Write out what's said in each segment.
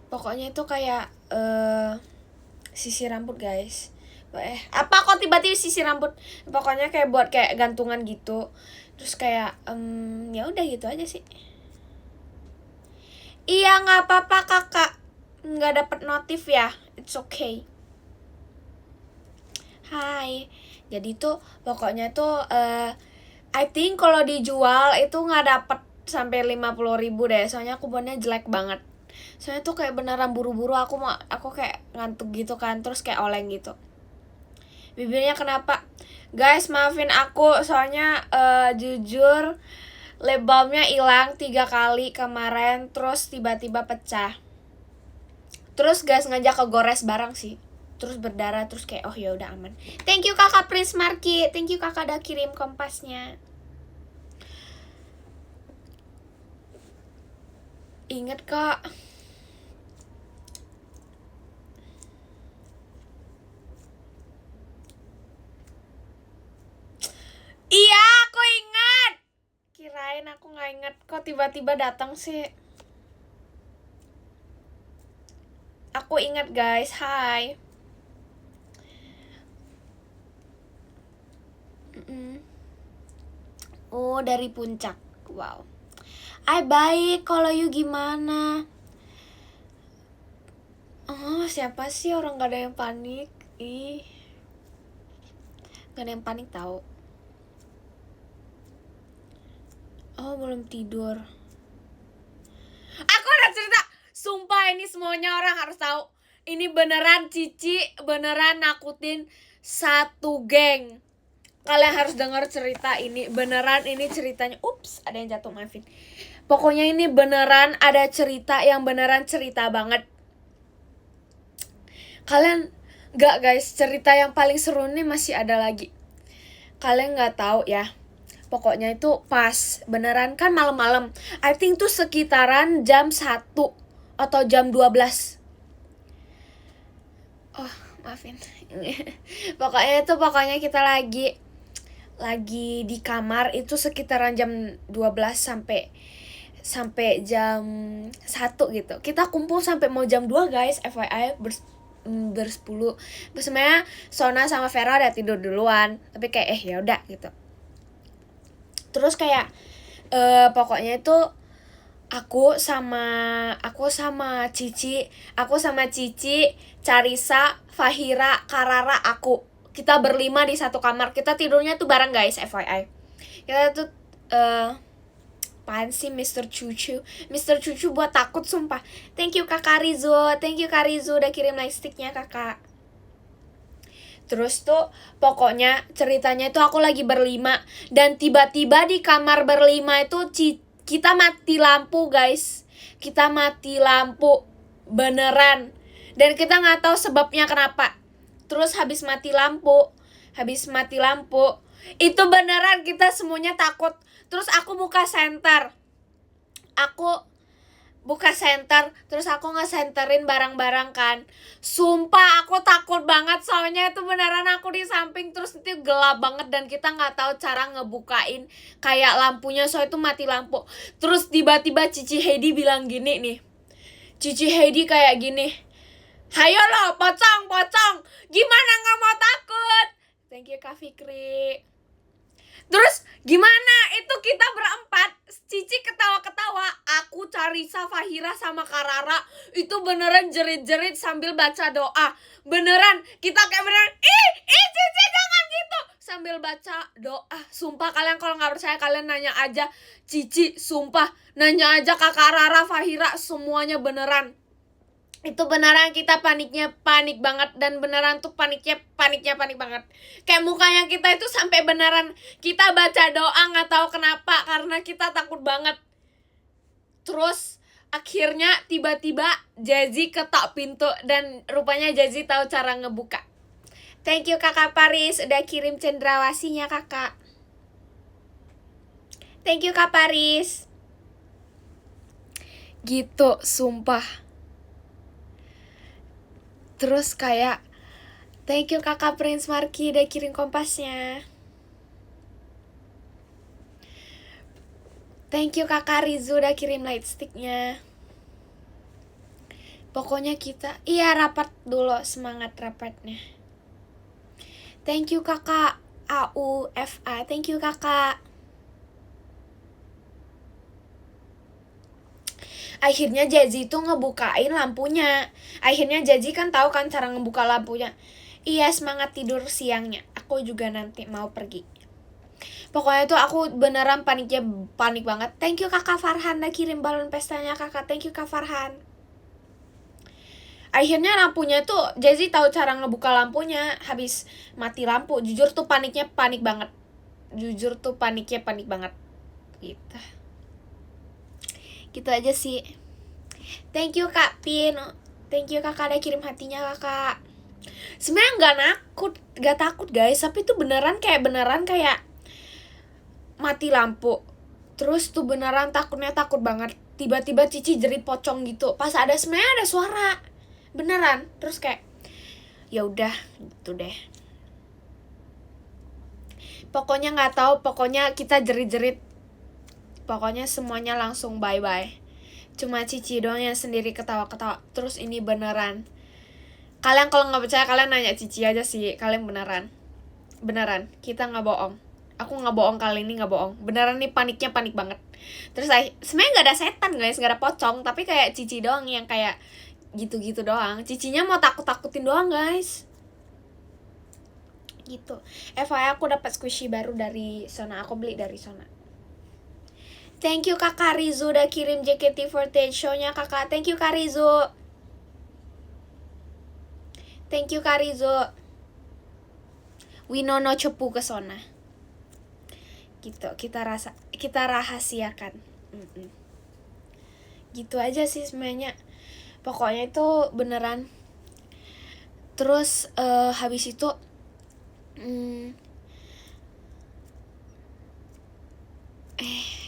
Pokoknya itu kayak sisir rambut guys. Apa kok tiba-tiba sisir rambut? Pokoknya kayak buat kayak gantungan gitu. Terus kayak ya udah gitu aja sih. Iya nggak apa-apa kakak, nggak dapet notif ya, it's okay. Hai, jadi tuh pokoknya tuh I think kalau dijual itu nggak dapet sampai 50.000 deh, soalnya aku buatnya jelek banget. Soalnya tuh kayak beneran buru-buru, aku kayak ngantuk gitu kan, terus kayak oleng gitu. Bibirnya kenapa? Guys maafin aku, soalnya jujur lip balmnya hilang 3 kali kemarin, terus tiba-tiba pecah. Terus guys ngajak ke gores bareng sih, terus berdarah, terus kayak oh ya udah aman. Thank you kakak Prince Marky, thank you kakak udah kirim kompasnya. Ingat kak. Iya aku ingat. Kirain aku nggak ingat, kok tiba-tiba datang sih. Aku ingat guys, hai. Oh dari puncak, wow. Baik, kalau you gimana? Oh siapa sih, orang gak ada yang panik. Ih, gak ada yang panik tahu. Oh belum tidur. Aku udah cerita, sumpah ini semuanya orang harus tahu. Ini beneran Cici beneran nakutin satu geng. Kalian harus dengar cerita ini, beneran ini ceritanya. Ups, ada yang jatuh, maafin. Pokoknya ini beneran ada cerita yang beneran cerita banget. Kalian gak guys, cerita yang paling seru nih masih ada lagi. Kalian gak tahu ya. Pokoknya itu pas beneran kan malam-malam. I think tuh sekitaran jam 1 atau jam 12. Oh, maafin. Pokoknya kita lagi di kamar itu sekitaran jam 12 sampai jam 1 gitu. Kita kumpul sampai mau jam 2 guys, FYI bersepuluh. Sebenarnya Sona sama Vera udah tidur duluan, tapi kayak ya udah gitu. Terus kayak pokoknya itu aku sama Cici, Carisa, Fahira, Karara, aku. Kita berlima di satu kamar. Kita tidurnya tuh bareng guys, FYI. Kita tuh apaan sih Mr. Cucu buat takut sumpah. Thank you kakak Rizo udah kirim lightsticknya kakak. Terus tuh pokoknya ceritanya itu aku lagi berlima, dan tiba-tiba di kamar berlima itu kita mati lampu guys. Kita mati lampu beneran, dan kita nggak tahu sebabnya kenapa. Terus habis mati lampu itu beneran kita semuanya takut. Terus aku buka senter, terus aku ngesenterin barang-barang kan. Sumpah aku takut banget, soalnya itu beneran aku di samping, terus itu gelap banget dan kita nggak tahu cara ngebukain kayak lampunya, soalnya itu mati lampu. Terus tiba-tiba Cici Heidi bilang gini nih. Cici Heidi kayak gini, hayo lo pocong, gimana nggak mau takut? Thank you Kak Fikri. Terus gimana itu kita berempat, Cici ketawa-ketawa, aku, Carisa, Fahira sama Karara itu beneran jerit-jerit sambil baca doa. Beneran kita kayak beneran Cici jangan gitu sambil baca doa. Sumpah kalian kalau nggak percaya kalian nanya aja Cici, sumpah nanya aja Kak Karara, Fahira, semuanya beneran. Itu beneran kita panik banget, dan beneran tuh paniknya panik banget. Kayak mukanya kita itu sampai beneran kita baca doa nggak tahu kenapa, karena kita takut banget. Terus akhirnya tiba-tiba Jazi ketok pintu, dan rupanya Jazi tahu cara ngebuka. Thank you kakak Paris udah kirim cendrawasinya kakak. Thank you kak Paris. Gitu sumpah. Terus kayak thank you kakak Prince Marky udah kirim kompasnya. Thank you kakak Rizu udah kirim lightsticknya. Pokoknya kita, iya rapat dulu, semangat rapatnya. Thank you kakak AUFA, thank you kakak. Akhirnya Jaji itu ngebukain lampunya. Akhirnya Jaji kan tahu kan cara ngebuka lampunya. Iya, semangat tidur siangnya. Aku juga nanti mau pergi. Pokoknya tuh aku beneran panik banget. Thank you kakak Farhan udah kirim balon pestanya kakak. Thank you kak Farhan. Akhirnya lampunya tuh Jaji tahu cara ngebuka lampunya. Habis mati lampu. Jujur tuh panik banget. Gitu. Gitu aja sih. Thank you kak Pin. Thank you kakak udah kirim hatinya kakak. Sebenarnya gak takut guys, tapi itu beneran kayak mati lampu. Terus tuh beneran takut banget. Tiba-tiba Cici jerit pocong gitu. Pas sebenarnya ada suara. Beneran. Terus kayak ya udah gitu deh. Pokoknya nggak tahu, pokoknya kita jerit-jerit. Pokoknya semuanya langsung bye-bye. Cuma Cici doang yang sendiri ketawa-ketawa. Terus ini beneran. Kalian kalau nggak percaya kalian nanya Cici aja sih. Kalian beneran. Kita nggak bohong. Aku nggak bohong kali ini, nggak bohong. Beneran nih panik banget. Terus sebenarnya nggak ada setan guys, nggak ada pocong. Tapi kayak Cici doang yang kayak gitu-gitu doang. Cicinya mau takut-takutin doang guys. Gitu. FYI aku dapat squishy baru dari sana. Aku beli dari sana. Thank you kakak Rizu udah kirim JKT48 show-nya kakak. Thank you kak Rizu. Thank you kak Rizu. Winono cepu ke sana. Gitu, kita rahasiakan. Gitu aja sih sebenarnya. Pokoknya itu beneran. Terus habis itu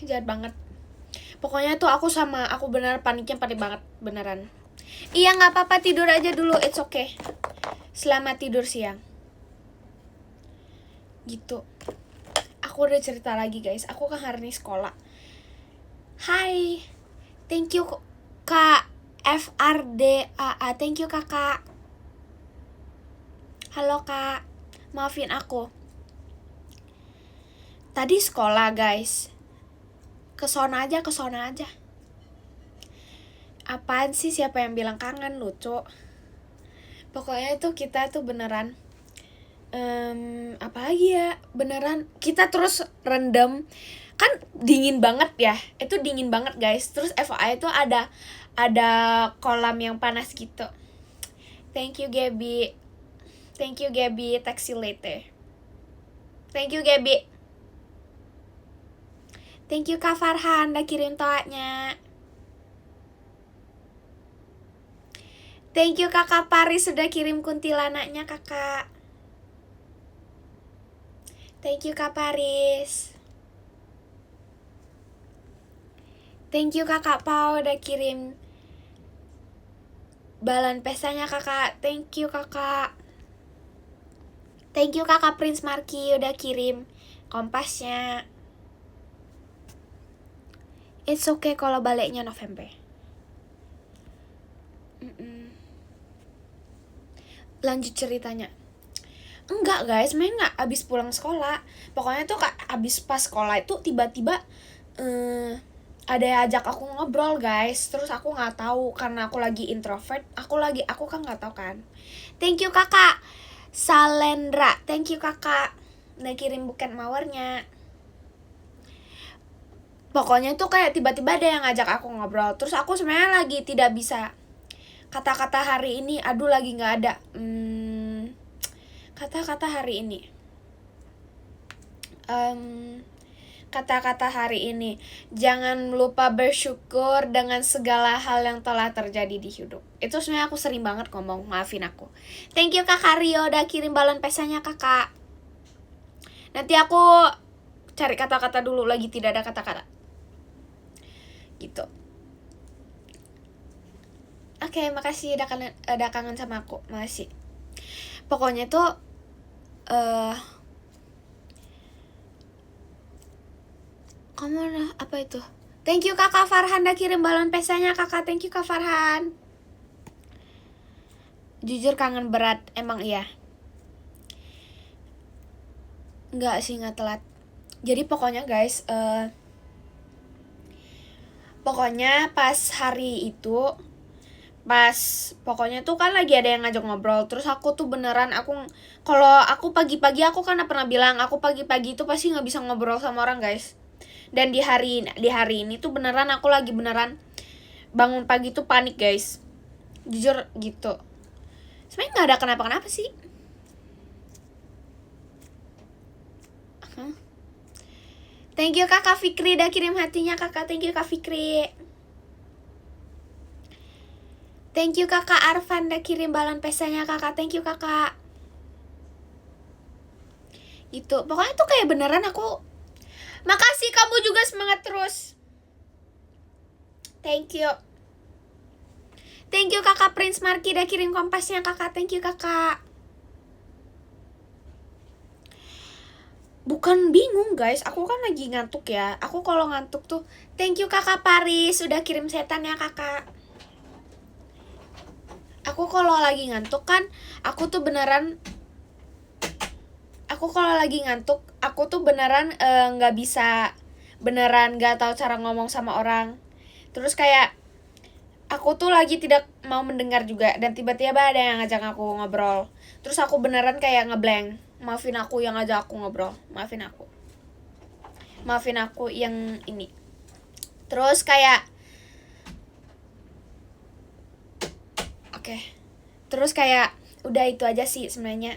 jahat banget. Pokoknya tuh aku beneran panik banget, beneran. Iya nggak apa-apa, tidur aja dulu, it's okay. Selamat tidur siang. Gitu. Aku udah cerita lagi guys, aku kan hari ini sekolah. Hai, thank you kak FRDAA, thank you kakak. Halo kak, maafin aku. Tadi sekolah guys. Kesona aja. Apaan sih, siapa yang bilang kangen, lucu. Pokoknya itu kita tuh beneran apa lagi ya, beneran kita terus rendam. Kan dingin banget ya, itu dingin banget guys. Terus FYI itu ada kolam yang panas gitu. Thank you Gaby, text you later. Thank you Gaby. Thank you kak Farhan udah kirim toanya. Thank you kakak Paris sudah kirim kuntilanaknya kakak. Thank you kak Paris. Thank you kakak Pau udah kirim balon pestanya kakak. Thank you kakak. Thank you kakak Prince Marky udah kirim kompasnya. It's okay kalau baliknya November. Lanjut ceritanya. Enggak guys, main nggak abis pulang sekolah. Pokoknya tuh abis pas sekolah itu tiba-tiba ada yang ajak aku ngobrol guys. Terus aku nggak tahu karena aku lagi introvert. Aku kan nggak tahu kan. Thank you kakak Salendra, thank you kakak udah kirim buket mawarnya. Pokoknya tuh kayak tiba-tiba ada yang ngajak aku ngobrol. Terus aku sebenarnya lagi tidak bisa. Kata-kata hari ini, aduh lagi nggak ada. Kata-kata hari ini. Kata-kata hari ini. Jangan lupa bersyukur dengan segala hal yang telah terjadi di hidup. Itu sebenarnya aku sering banget ngomong, maafin aku. Thank you kakak Rio udah kirim balon pesanya kakak. Nanti aku cari kata-kata dulu, lagi tidak ada kata-kata. Gitu. Oke, makasih udah kangen sama aku. Makasih. Pokoknya tuh kamu apa itu? Thank you kakak Farhan udah kirim balon pesanya kakak. Thank you kak Farhan. Jujur kangen berat, emang iya. Enggak sih, nggak telat. Jadi pokoknya guys, pokoknya pas hari itu, pokoknya tuh kan lagi ada yang ngajak ngobrol. Terus aku tuh beneran, kalau aku pagi-pagi, aku kan pernah bilang aku pagi-pagi itu pasti nggak bisa ngobrol sama orang guys. Dan di hari ini tuh beneran aku lagi beneran bangun pagi tuh panik guys, jujur gitu. Sebenarnya nggak ada kenapa-kenapa sih. Thank you kakak Fikri udah kirim hatinya kakak. Thank you kak Fikri. Thank you kakak Arfan udah kirim balon pestanya kakak. Thank you kakak. Gitu, pokoknya tuh kayak beneran aku. Makasih, kamu juga semangat terus. Thank you. Thank you kakak Prince Marky udah kirim kompasnya kakak. Thank you kakak. Bukan bingung guys, aku kan lagi ngantuk ya. Aku kalau ngantuk tuh. Thank you kakak Paris udah kirim setan ya kakak. Aku kalau lagi ngantuk kan, aku tuh beneran. Aku kalau lagi ngantuk, aku tuh beneran nggak bisa, beneran nggak tahu cara ngomong sama orang. Terus kayak aku tuh lagi tidak mau mendengar juga, dan tiba-tiba ada yang ngajak aku ngobrol. Terus aku beneran kayak ngeblank. Maafin aku yang ngajak aku ngobrol. Maafin aku yang ini. Terus kayak terus kayak udah itu aja sih sebenarnya.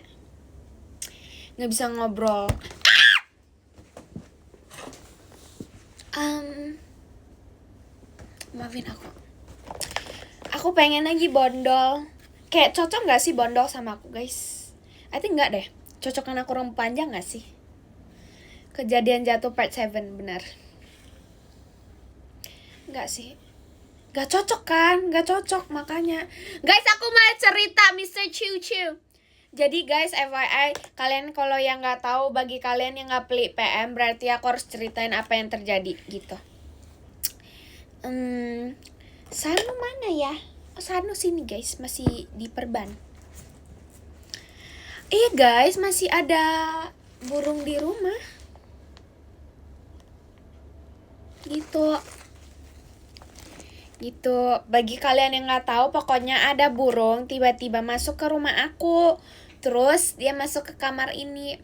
Nggak bisa ngobrol. Maafin aku. Aku pengen lagi bondol. Kayak cocok gak sih bondol sama aku guys? I think gak deh. Cocok karena aku rambut panjang gak sih? Kejadian jatuh part 7 benar. Gak sih. Gak cocok kan? Gak cocok makanya. Guys, aku mau cerita Mr. Chu Chu. Jadi guys, FYI, kalian kalau yang gak tahu, bagi kalian yang gak pelik PM, berarti aku harus ceritain apa yang terjadi gitu. Sanu mana ya? Oh, Sanu sini guys, masih di perban. Iya guys, masih ada burung di rumah. Gitu. Bagi kalian yang nggak tahu, pokoknya ada burung tiba-tiba masuk ke rumah aku. Terus dia masuk ke kamar ini.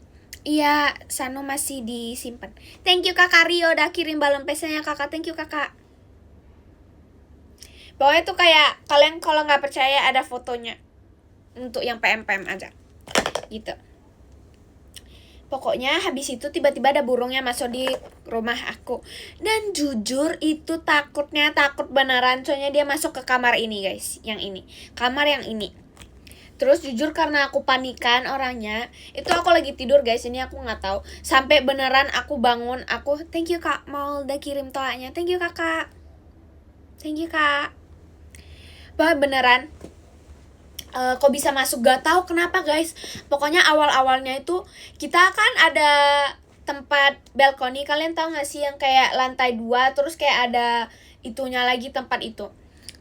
Iya, Sanu masih disimpan. Thank you kakak Rio udah kirim balon pesanya kakak. Thank you kakak. Pokoknya tuh kayak kalian kalau nggak percaya ada fotonya. Untuk yang PM aja. Gitu. Pokoknya habis itu tiba-tiba ada burungnya masuk di rumah aku. Dan jujur itu takut beneran. Soalnya dia masuk ke kamar ini guys. Yang ini. Kamar yang ini. Terus jujur karena aku panikan orangnya. Itu aku lagi tidur guys. Ini aku gak tahu. Sampai beneran aku bangun. Aku thank you kak. Mau udah kirim toanya. Thank you kakak. Thank you kak. Bah beneran. Kok bisa masuk, gak tahu kenapa guys. Pokoknya awal-awalnya itu kita kan ada tempat balkoni, kalian tahu gak sih yang kayak lantai 2 terus kayak ada itunya lagi tempat itu.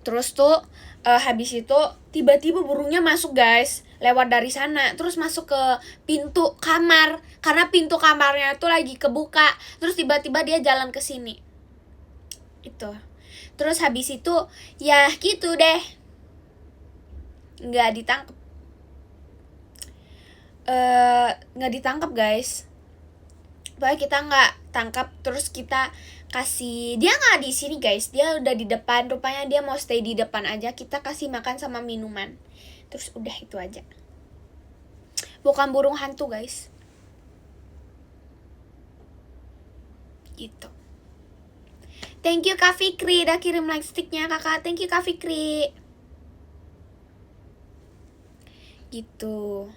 Terus tuh habis itu tiba-tiba burungnya masuk guys, lewat dari sana terus masuk ke pintu kamar karena pintu kamarnya tuh lagi kebuka. Terus tiba-tiba dia jalan ke sini. Itu. Terus habis itu ya gitu deh. Nggak ditangkap guys. Pokoknya kita nggak tangkap. Terus kita kasih, dia nggak di sini guys, dia udah di depan. Rupanya dia mau stay di depan aja. Kita kasih makan sama minuman. Terus udah itu aja. Bukan burung hantu guys. Gitu. Thank you Kak Fikri udah kirim like sticknya kakak. Thank you Kak Fikri. Gitu.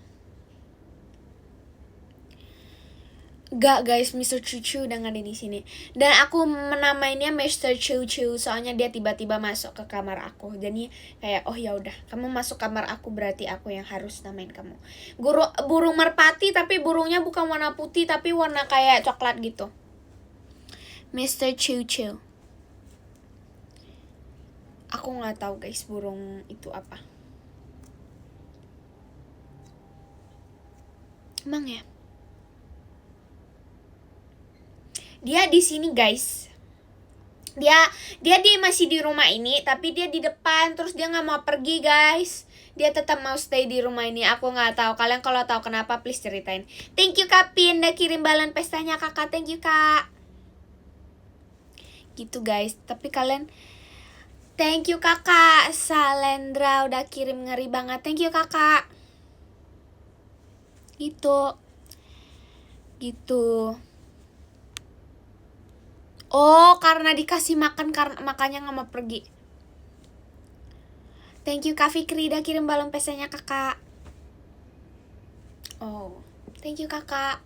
Gak guys, Mr. Chuchu udah gak ada di sini. Dan aku menamainnya Mr. Chuchu soalnya dia tiba-tiba masuk ke kamar aku. Jadi kayak oh ya udah, kamu masuk kamar aku berarti aku yang harus namain kamu. Burung merpati tapi burungnya bukan warna putih tapi warna kayak coklat gitu. Mr. Chuchu. Aku nggak tahu guys burung itu apa. Emang ya? Dia di sini guys. Dia masih di rumah ini, tapi dia di depan, terus dia nggak mau pergi guys. Dia tetap mau stay di rumah ini. Aku nggak tahu. Kalian kalau tahu kenapa, please ceritain. Thank you Kak Pin, udah kirim balon pestanya kakak. Thank you Kak. Gitu guys. Tapi kalian, thank you kakak. Salendra udah kirim, ngeri banget. Thank you kakak. Gitu. Oh, karena dikasih makan, karena makanya nggak mau pergi. Thank you Kak Fikri udah kirim balon pestanya kakak. Oh, thank you kakak.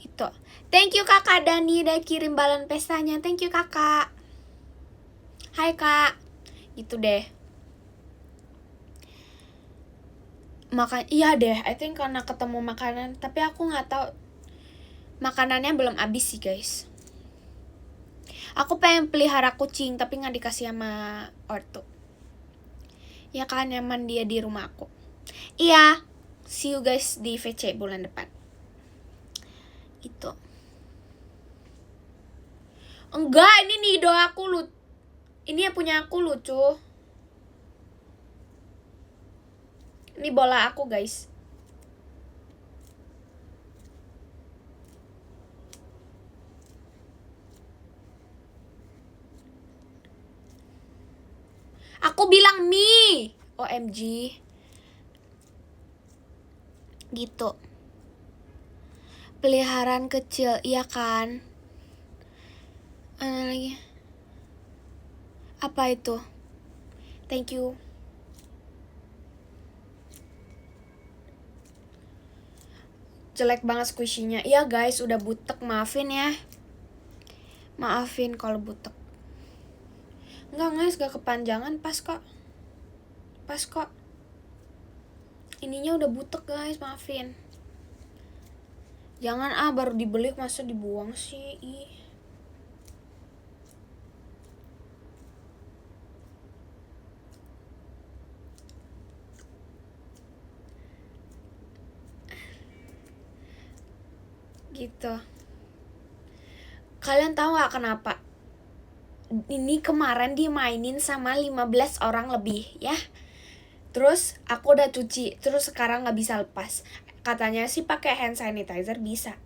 Itu. Thank you kakak Dani udah kirim balon pestanya. Thank you kakak. Hai kak. Gitu deh. Iya deh, I think karena ketemu makanan, tapi aku nggak tahu, makanannya belum habis sih guys. Aku pengen pelihara kucing tapi nggak dikasih sama ortu. Ya kan, nyaman dia di rumah aku. Iya, see you guys di VC bulan depan. Itu. Enggak, ini Nido aku ini yang punya aku lucu. Ini bola aku guys. Aku bilang mie. OMG. Gitu. Peliharaan kecil, iya kan? Lagi. Apa itu? Thank you. Jelek banget squishy-nya. Iya guys, udah butek, maafin ya. Maafin kalau butek. Enggak guys, gak kepanjangan, pas kok. Ininya udah butek guys, maafin. Jangan baru dibeli masa dibuang sih. Ih. Gitu. Kalian tahu gak kenapa? Ini kemarin dimainin sama 15 orang lebih ya. Terus aku udah cuci, terus sekarang gak bisa lepas. Katanya sih pakai hand sanitizer bisa.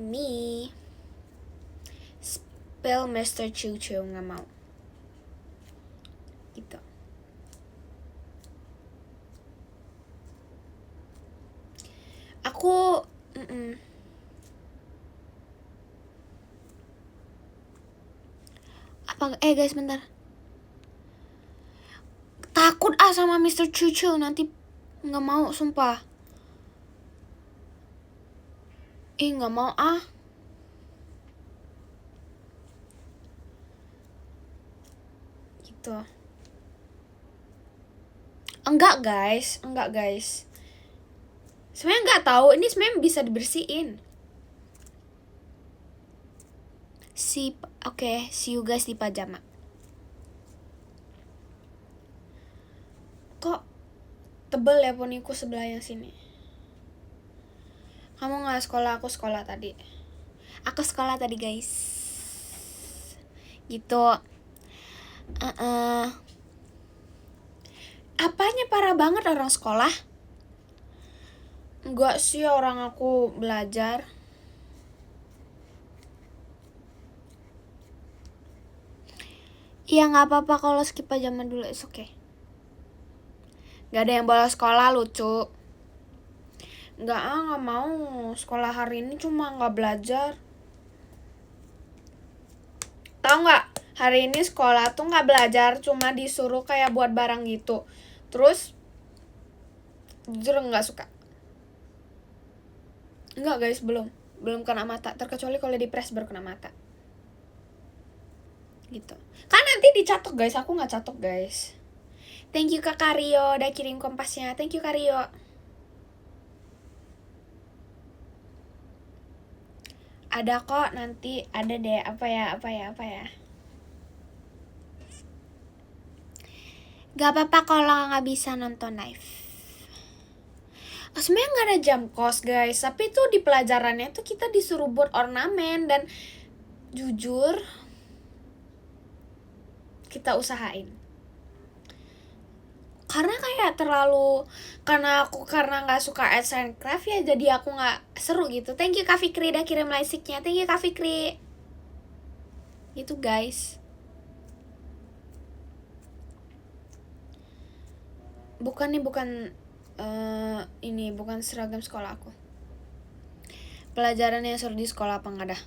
Me Spill Mr. Chuchu, gak mau. Gitu. Aku apa guys bentar. Takut sama Mr. Chuchu, nanti nggak mau sumpah. Nggak mau gitu. Enggak guys. Sebenarnya nggak tahu, ini sebenarnya bisa dibersihin. Oke, see you guys di pajama. Kok tebel ya poniku sebelah yang sini. Kamu nggak sekolah, aku sekolah tadi. Aku sekolah tadi guys. Gitu. Apanya parah banget orang sekolah? Enggak sih, orang aku belajar. Iya nggak apa-apa kalau skip pajama dulu, it's okay. Gak ada yang bolos sekolah, lucu. Nggak mau sekolah hari ini, cuma nggak belajar. Tahu nggak? Hari ini sekolah tuh nggak belajar, cuma disuruh kayak buat barang gitu. Terus jujur nggak suka. Nggak guys, belum kena mata. Terkecuali kalau di press baru kena mata. Gitu. Kan nanti dicatok guys, aku nggak catok guys. Thank you Kak Karyo udah kirim kompasnya. Thank you Karyo. Ada kok nanti, ada deh. Apa ya. Gak apa-apa kalau nggak bisa nonton live. Sebenarnya nggak ada jam kos guys, tapi tuh di pelajarannya tuh kita disuruh buat ornamen, dan jujur kita usahain. Karena kayak terlalu, karena nggak suka arts and craft ya, jadi aku nggak seru gitu. Thank you Kak Fikri udah kirim laisiknya. Thank you Kak Fikri. Gitu guys. Bukan ini bukan seragam sekolah aku. Pelajaran yang seru di sekolah apa nggak ada.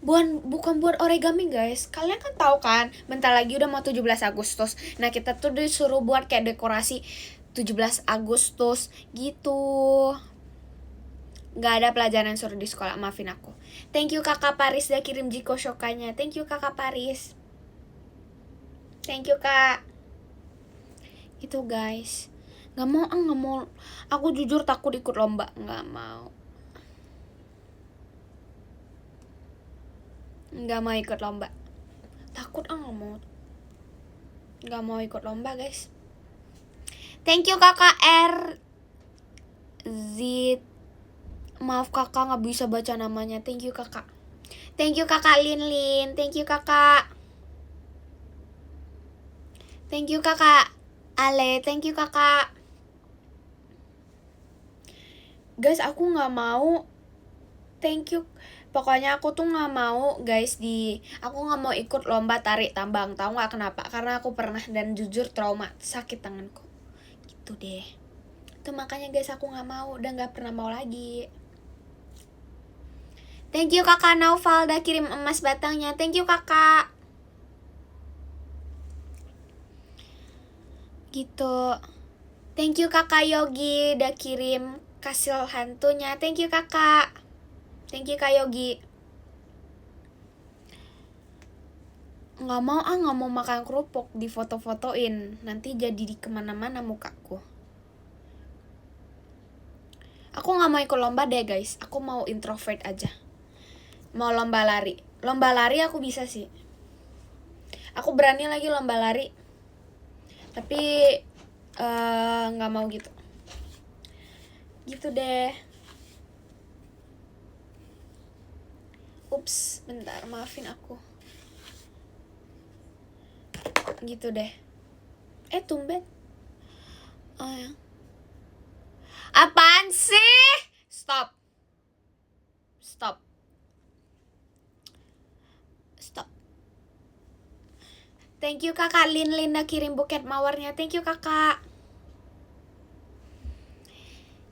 Bukan buat origami guys. Kalian kan tahu kan, bentar lagi udah mau 17 Agustus. Nah, kita tuh disuruh buat kayak dekorasi 17 Agustus gitu. Gak ada pelajaran suruh di sekolah, maafin aku. Thank you Kakak Paris udah kirim Jiko Shokanya. Thank you Kakak Paris. Thank you Kak. Itu guys. Gak mau. Aku jujur takut ikut lomba. Gak mau ikut lomba. Takut gak mau ikut lomba guys. Thank you Kakak R Zit. Maaf Kakak gak bisa baca namanya. Thank you Kakak. Thank you Kakak Lin. Thank you Kakak. Thank you Kakak Ale. Thank you Kakak. Guys, aku gak mau. Thank you. Pokoknya aku tuh gak mau guys aku gak mau ikut lomba tarik tambang. Tahu gak kenapa? Karena aku pernah dan jujur trauma, sakit tanganku. Gitu deh. Itu makanya guys aku gak mau dan gak pernah mau lagi. Thank you Kakak Naufal udah kirim emas batangnya. Thank you Kakak. Gitu. Thank you Kakak Yogi udah kirim kasih hantunya. Thank you Kakak. Thank you Kak Yogi. Nggak mau makan kerupuk di foto-fotoin. Nanti jadi di kemana-mana mukaku. Aku nggak mau ikut lomba deh guys. Aku mau introvert aja. Mau lomba lari. Lomba lari aku bisa sih. Aku berani lagi lomba lari. Tapi nggak mau gitu. Gitu deh. Ups, bentar, maafin aku. Gitu deh. Tumben. Oh ya. Apaan sih? Stop. Thank you Kakak Linda kirim buket mawarnya. Thank you Kakak.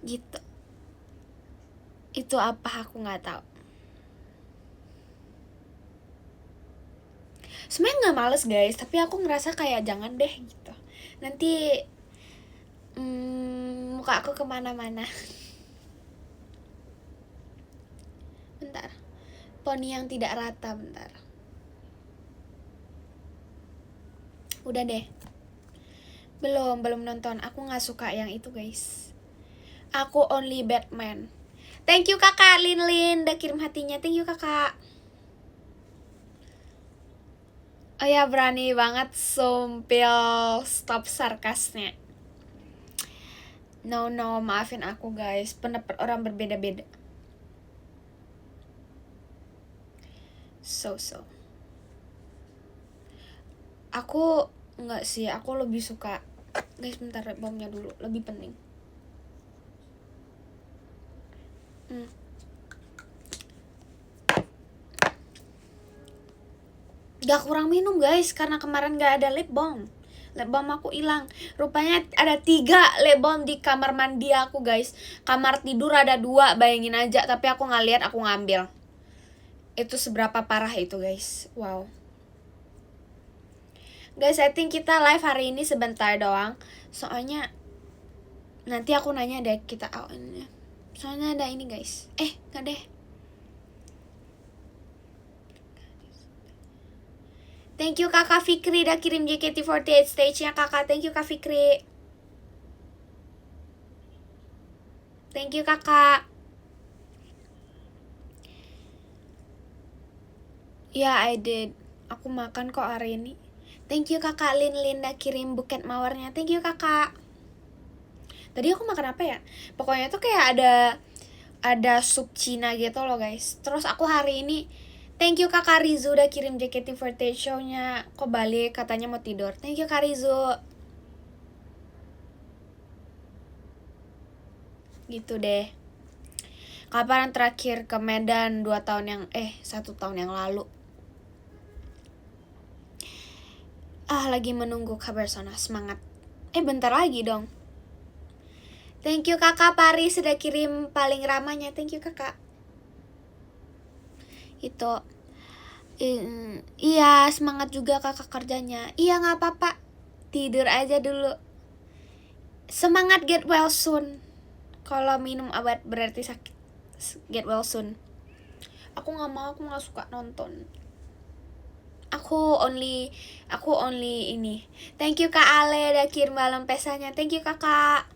Gitu. Itu apa aku nggak tahu. Sebenarnya nggak males guys, tapi aku ngerasa kayak jangan deh gitu. Nanti muka aku kemana-mana. Bentar. Poni yang tidak rata, bentar. Udah deh. Belum nonton. Aku nggak suka yang itu guys. Aku only Batman. Thank you Kakak Lin udah kirim hatinya. Thank you Kakak. Oh ya, berani banget sumpil. Stop sarkasnya. No, maafin aku guys. Pendapat orang berbeda-beda. So. Aku enggak sih, aku lebih suka. Guys, bentar, bomnya dulu. Lebih penting. Gak kurang minum guys, karena kemarin gak ada lip balm. Lip balm aku hilang. Rupanya ada 3 lip balm di kamar mandi aku guys. Kamar tidur ada 2, bayangin aja. Tapi aku gak lihat, aku ngambil. Itu seberapa parah itu guys. Wow. Guys, I think kita live hari ini sebentar doang. Soalnya nanti aku nanya deh kita ini. Soalnya ada ini guys. Gak deh. Thank you Kakak Fikri udah kirim JKT48 stage-nya Kakak. Thank you Kak Fikri. Thank you Kakak. Ya, I did. Aku makan kok hari ini. Thank you kakak Linda kirim buket mawarnya. Thank you kakak. Tadi aku makan apa ya? Pokoknya tuh kayak ada sup Cina gitu loh guys. Terus aku hari ini thank you kakak Rizu udah kirim JKT48 show-nya. Kok balik katanya mau tidur. Thank you kak Rizu. Gitu deh. Kapan terakhir ke Medan 1 tahun yang lalu. Lagi menunggu kabar sana. Semangat. Bentar lagi dong. Thank you kakak Pari sudah kirim paling ramanya. Thank you kakak. Itu iya semangat juga kakak kerjanya. Iya gak apa-apa, tidur aja dulu. Semangat get well soon. Kalau minum obat berarti sakit. Get well soon. Aku gak mau, aku gak suka nonton. Aku only ini. Thank you kak Ale udah kirim balon pesanya. Thank you kakak.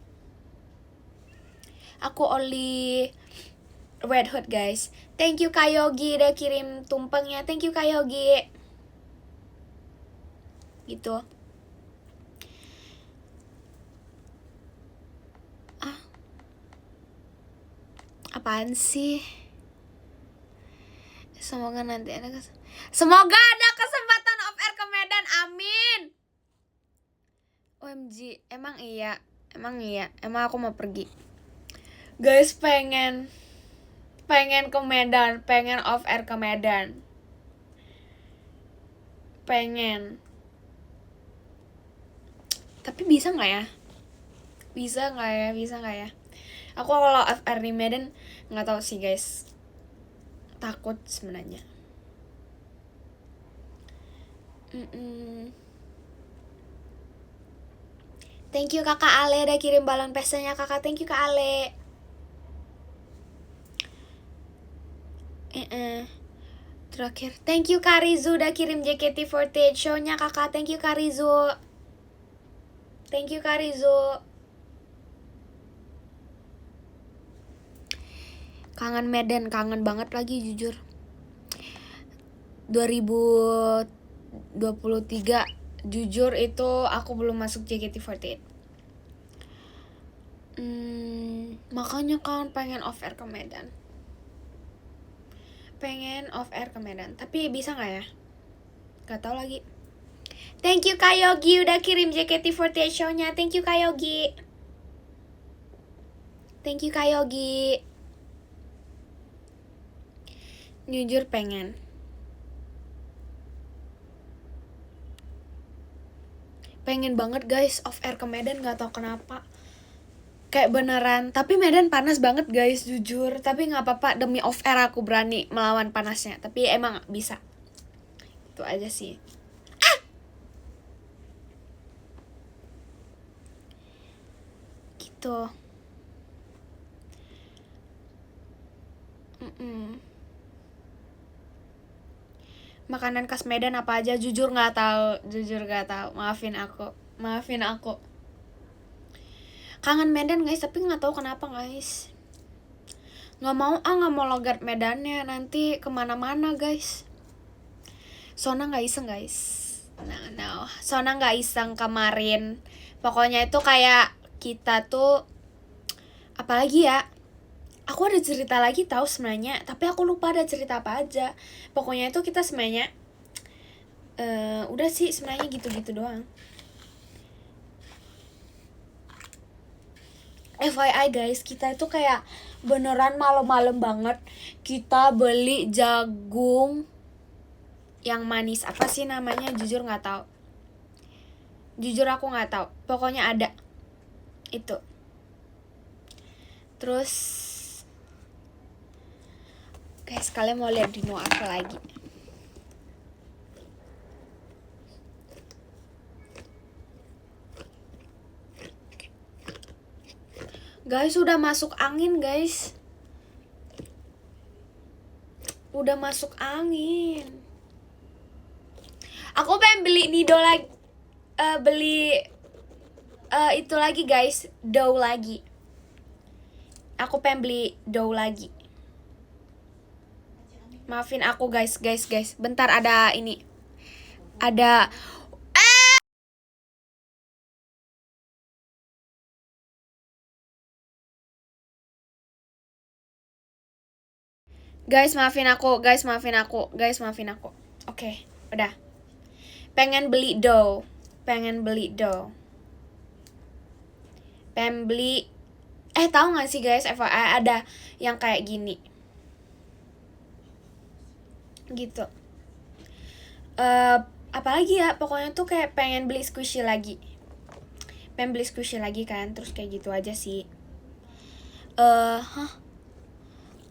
Aku only Red Hood guys. Thank you kak Yogi udah kirim tumpengnya. Thank you kak Yogi. Gitu. Apaan sih? Semoga ada kesempatan off air ke Medan. Amin. OMG, emang iya. Emang aku mau pergi. Guys, pengen ke Medan, pengen off air ke Medan. Pengen. Tapi bisa nggak ya? Bisa nggak ya? Aku kalau off air di Medan nggak tahu sih guys. Takut sebenarnya. Thank you kakak Ale udah kirim balon pestanya kakak. Thank you kak Ale. Terakhir thank you kak Rizu udah kirim JKT48 show-nya kakak. Thank you kak Rizu. Kangen Medan, kangen banget lagi jujur. 2023 jujur itu aku belum masuk JKT48. Makanya kan pengen off air ke Medan. Tapi bisa gak ya? Gak tau lagi. Thank you kak Yogi udah kirim JKT48 show-nya. Thank you kak Yogi. Jujur pengen banget guys off air ke Medan, gak tau kenapa. Kayak beneran, tapi Medan panas banget guys jujur. Tapi gak apa-apa, demi off air aku berani melawan panasnya. Tapi emang bisa. Itu aja sih. Gitu. Makanan khas Medan apa aja? Jujur gak tahu. Maafin aku. Kangen Medan guys, tapi gak tahu kenapa guys. Gak mau logat Medannya. Nanti kemana-mana guys. Sona gak iseng guys. No. Sona gak iseng kemarin. Pokoknya itu kayak kita tuh, apalagi ya, aku ada cerita lagi tahu sebenarnya, tapi aku lupa ada cerita apa aja. Pokoknya itu kita sebenarnya udah sih sebenarnya gitu-gitu doang. FYI guys, kita itu kayak beneran malam-malam banget kita beli jagung yang manis, apa sih namanya, jujur nggak tahu. Aku nggak tahu. Pokoknya ada itu. Terus guys, kalian mau lihat dino apa lagi? Guys, udah masuk angin guys. Aku pengen beli nido lagi. Itu lagi guys, dough lagi. Aku pengen beli dough lagi. Maafin aku guys. Bentar, ada ini. Ada Guys maafin aku, guys maafin aku, guys maafin aku. Oke, udah. Pengen beli dough. Pengen beli dough. Pengen beli. Tahu gak sih guys, FYI ada yang kayak gini. Gitu. Apalagi ya, pokoknya tuh kayak pengen beli squishy lagi. Pengen beli squishy lagi kan, terus kayak gitu aja sih.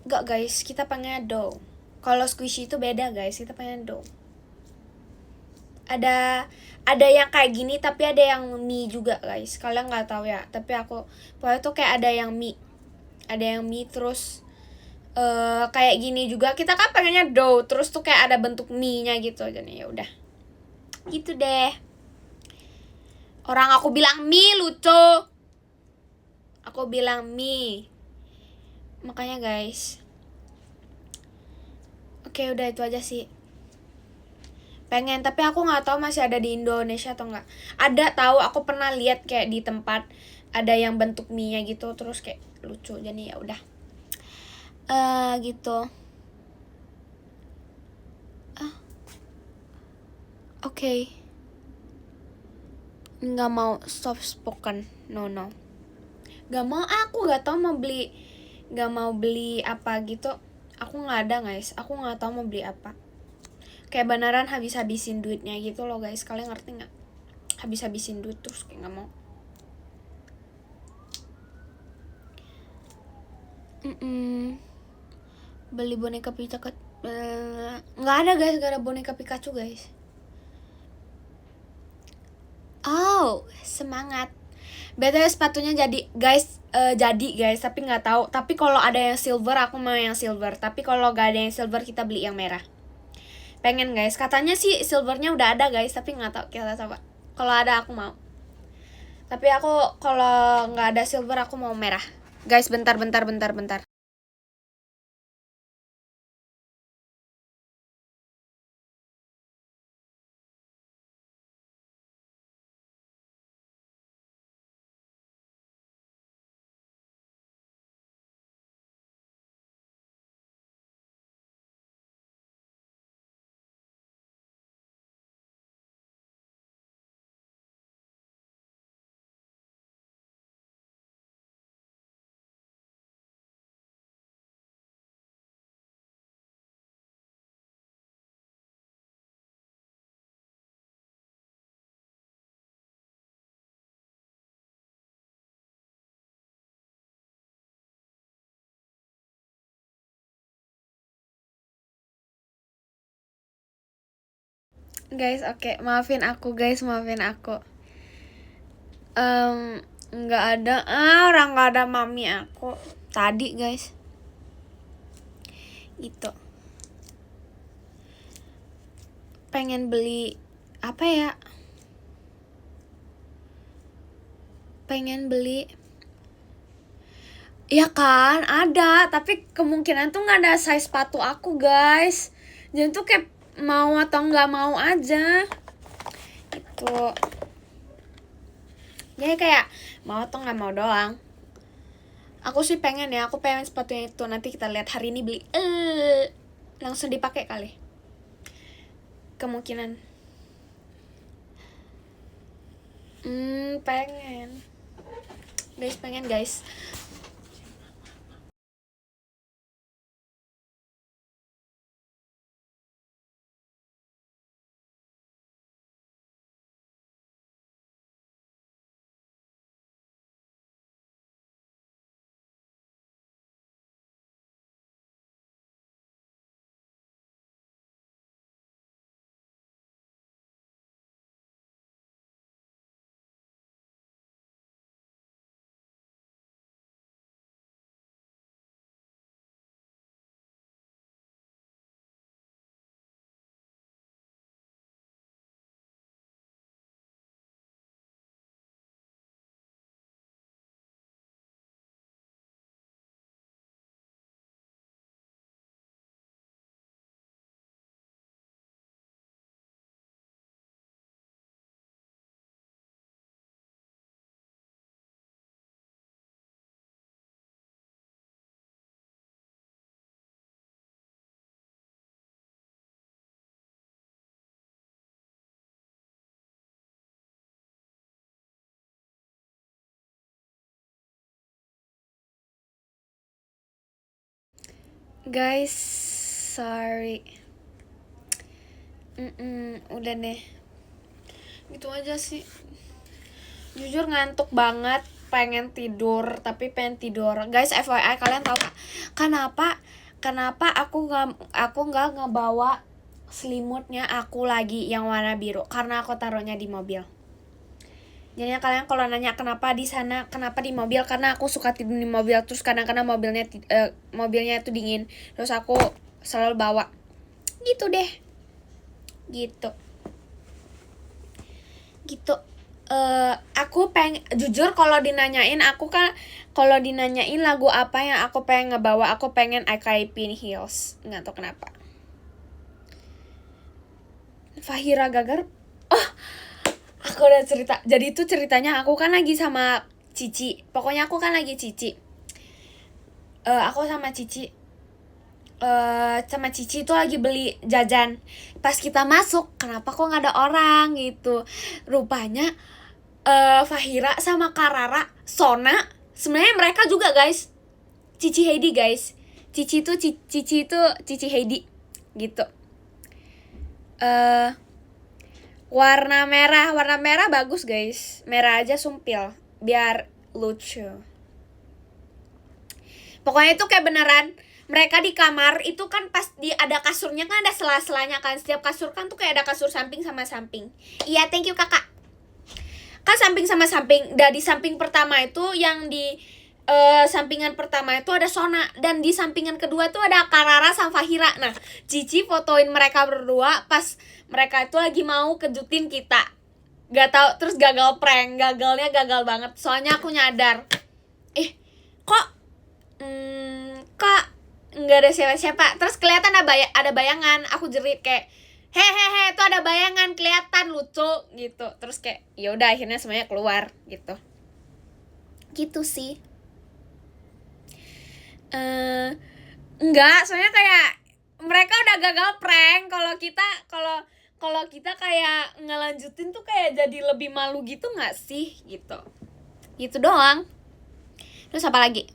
Enggak guys, kita pengen dough. Kalau squishy itu beda guys, kita pengen dough. Ada yang kayak gini tapi ada yang mie juga guys. Kalian nggak tahu ya, tapi aku pokoknya tuh kayak ada yang mie terus kayak gini juga. Kita kan pengennya dough terus tuh kayak ada bentuk mie-nya gitu. Jadi ya udah gitu deh. Orang aku bilang mie lucu, aku bilang mie, makanya guys. Oke, udah itu aja sih. Pengen, tapi aku nggak tahu masih ada di Indonesia atau nggak. Ada, tahu, aku pernah lihat kayak di tempat ada yang bentuk mie-nya gitu terus kayak lucu. Jadi ya udah. Gitu. Oke. Nggak mau soft spoken. No. Nggak mau, aku nggak tahu mau beli. Nggak mau beli apa gitu. Aku nggak ada guys. Aku nggak tahu mau beli apa. Kayak beneran habis-habisin duitnya gitu loh guys. Kalian ngerti nggak? Habis-habisin duit terus kayak nggak mau. Beli boneka Pikachu. Nggak ada guys, nggak ada boneka Pikachu guys. Oh, semangat. BTW sepatunya jadi guys, tapi nggak tahu. Tapi kalau ada yang silver aku mau yang silver. Tapi kalau nggak ada yang silver kita beli yang merah. Pengen guys, katanya sih silvernya udah ada guys, tapi nggak tahu, kita coba. Kalau ada aku mau. Tapi aku kalau nggak ada silver aku mau merah. Guys, bentar. Guys, oke. Maafin aku guys, maafin aku. Nggak ada. Orang nggak ada mami aku tadi guys. Itu. Pengen beli apa ya? Pengen beli. Ya kan, ada, tapi kemungkinan tuh nggak ada size sepatu aku guys. Jadi tuh kayak mau atau nggak mau aja. Gitu. Jadi kayak mau atau nggak mau doang. Aku sih pengen ya, aku pengen sepatunya itu. Nanti kita lihat hari ini beli. Langsung dipakai kali. Kemungkinan. Pengen. Guys, pengen guys. Guys, sorry. Udah deh. Gitu aja sih. Jujur ngantuk banget, pengen tidur, pengen tidur. Guys, FYI kalian tahu gak? Kenapa aku nggak ngebawa selimutnya aku lagi yang warna biru? Karena aku taruhnya di mobil. Jadinya kalian kalau nanya kenapa di sana, kenapa di mobil, karena aku suka tidur di mobil. Terus kadang-kadang mobilnya itu dingin, terus aku selalu bawa. Gitu deh. Gitu. Aku jujur kalau dinanyain lagu apa yang aku pengen ngebawa, aku pengen I Cry in Heels. Nggak tahu kenapa. Fahira Gagar. Oh, aku udah cerita. Jadi itu ceritanya aku kan lagi sama Cici. Pokoknya aku kan lagi Cici. Aku sama Cici. Sama Cici tuh lagi beli jajan. Pas kita masuk, kenapa kok nggak ada orang gitu? Rupanya Fahira sama Karara, Sona, sebenarnya mereka juga guys. Cici Heidi guys. Cici itu Cici Heidi gitu. Warna merah bagus guys. Merah aja sumpil biar lucu. Pokoknya itu kayak beneran mereka di kamar itu kan pas ada kasurnya kan ada sela-selanya kan. Setiap kasur kan tuh kayak ada kasur samping sama samping. Iya, thank you kakak. Kan samping sama samping. Dan di samping pertama itu yang di sampingan pertama itu ada Sona, dan di sampingan kedua tuh ada Karara sama Fahira. Nah, Cici fotoin mereka berdua pas mereka itu lagi mau kejutin kita. Gak tau, terus gagal prank. Gagalnya gagal banget. Soalnya aku nyadar, kok nggak ada siapa-siapa. Terus kelihatan ada bayangan. Aku jerit kayak, hehehe, tuh ada bayangan, kelihatan lucu gitu. Terus kayak ya udah akhirnya semuanya keluar gitu. Gitu sih. Enggak, soalnya kayak mereka udah gagal prank. Kalau kita kayak ngelanjutin tuh kayak jadi lebih malu gitu nggak sih gitu. Gitu doang. Terus apa lagi?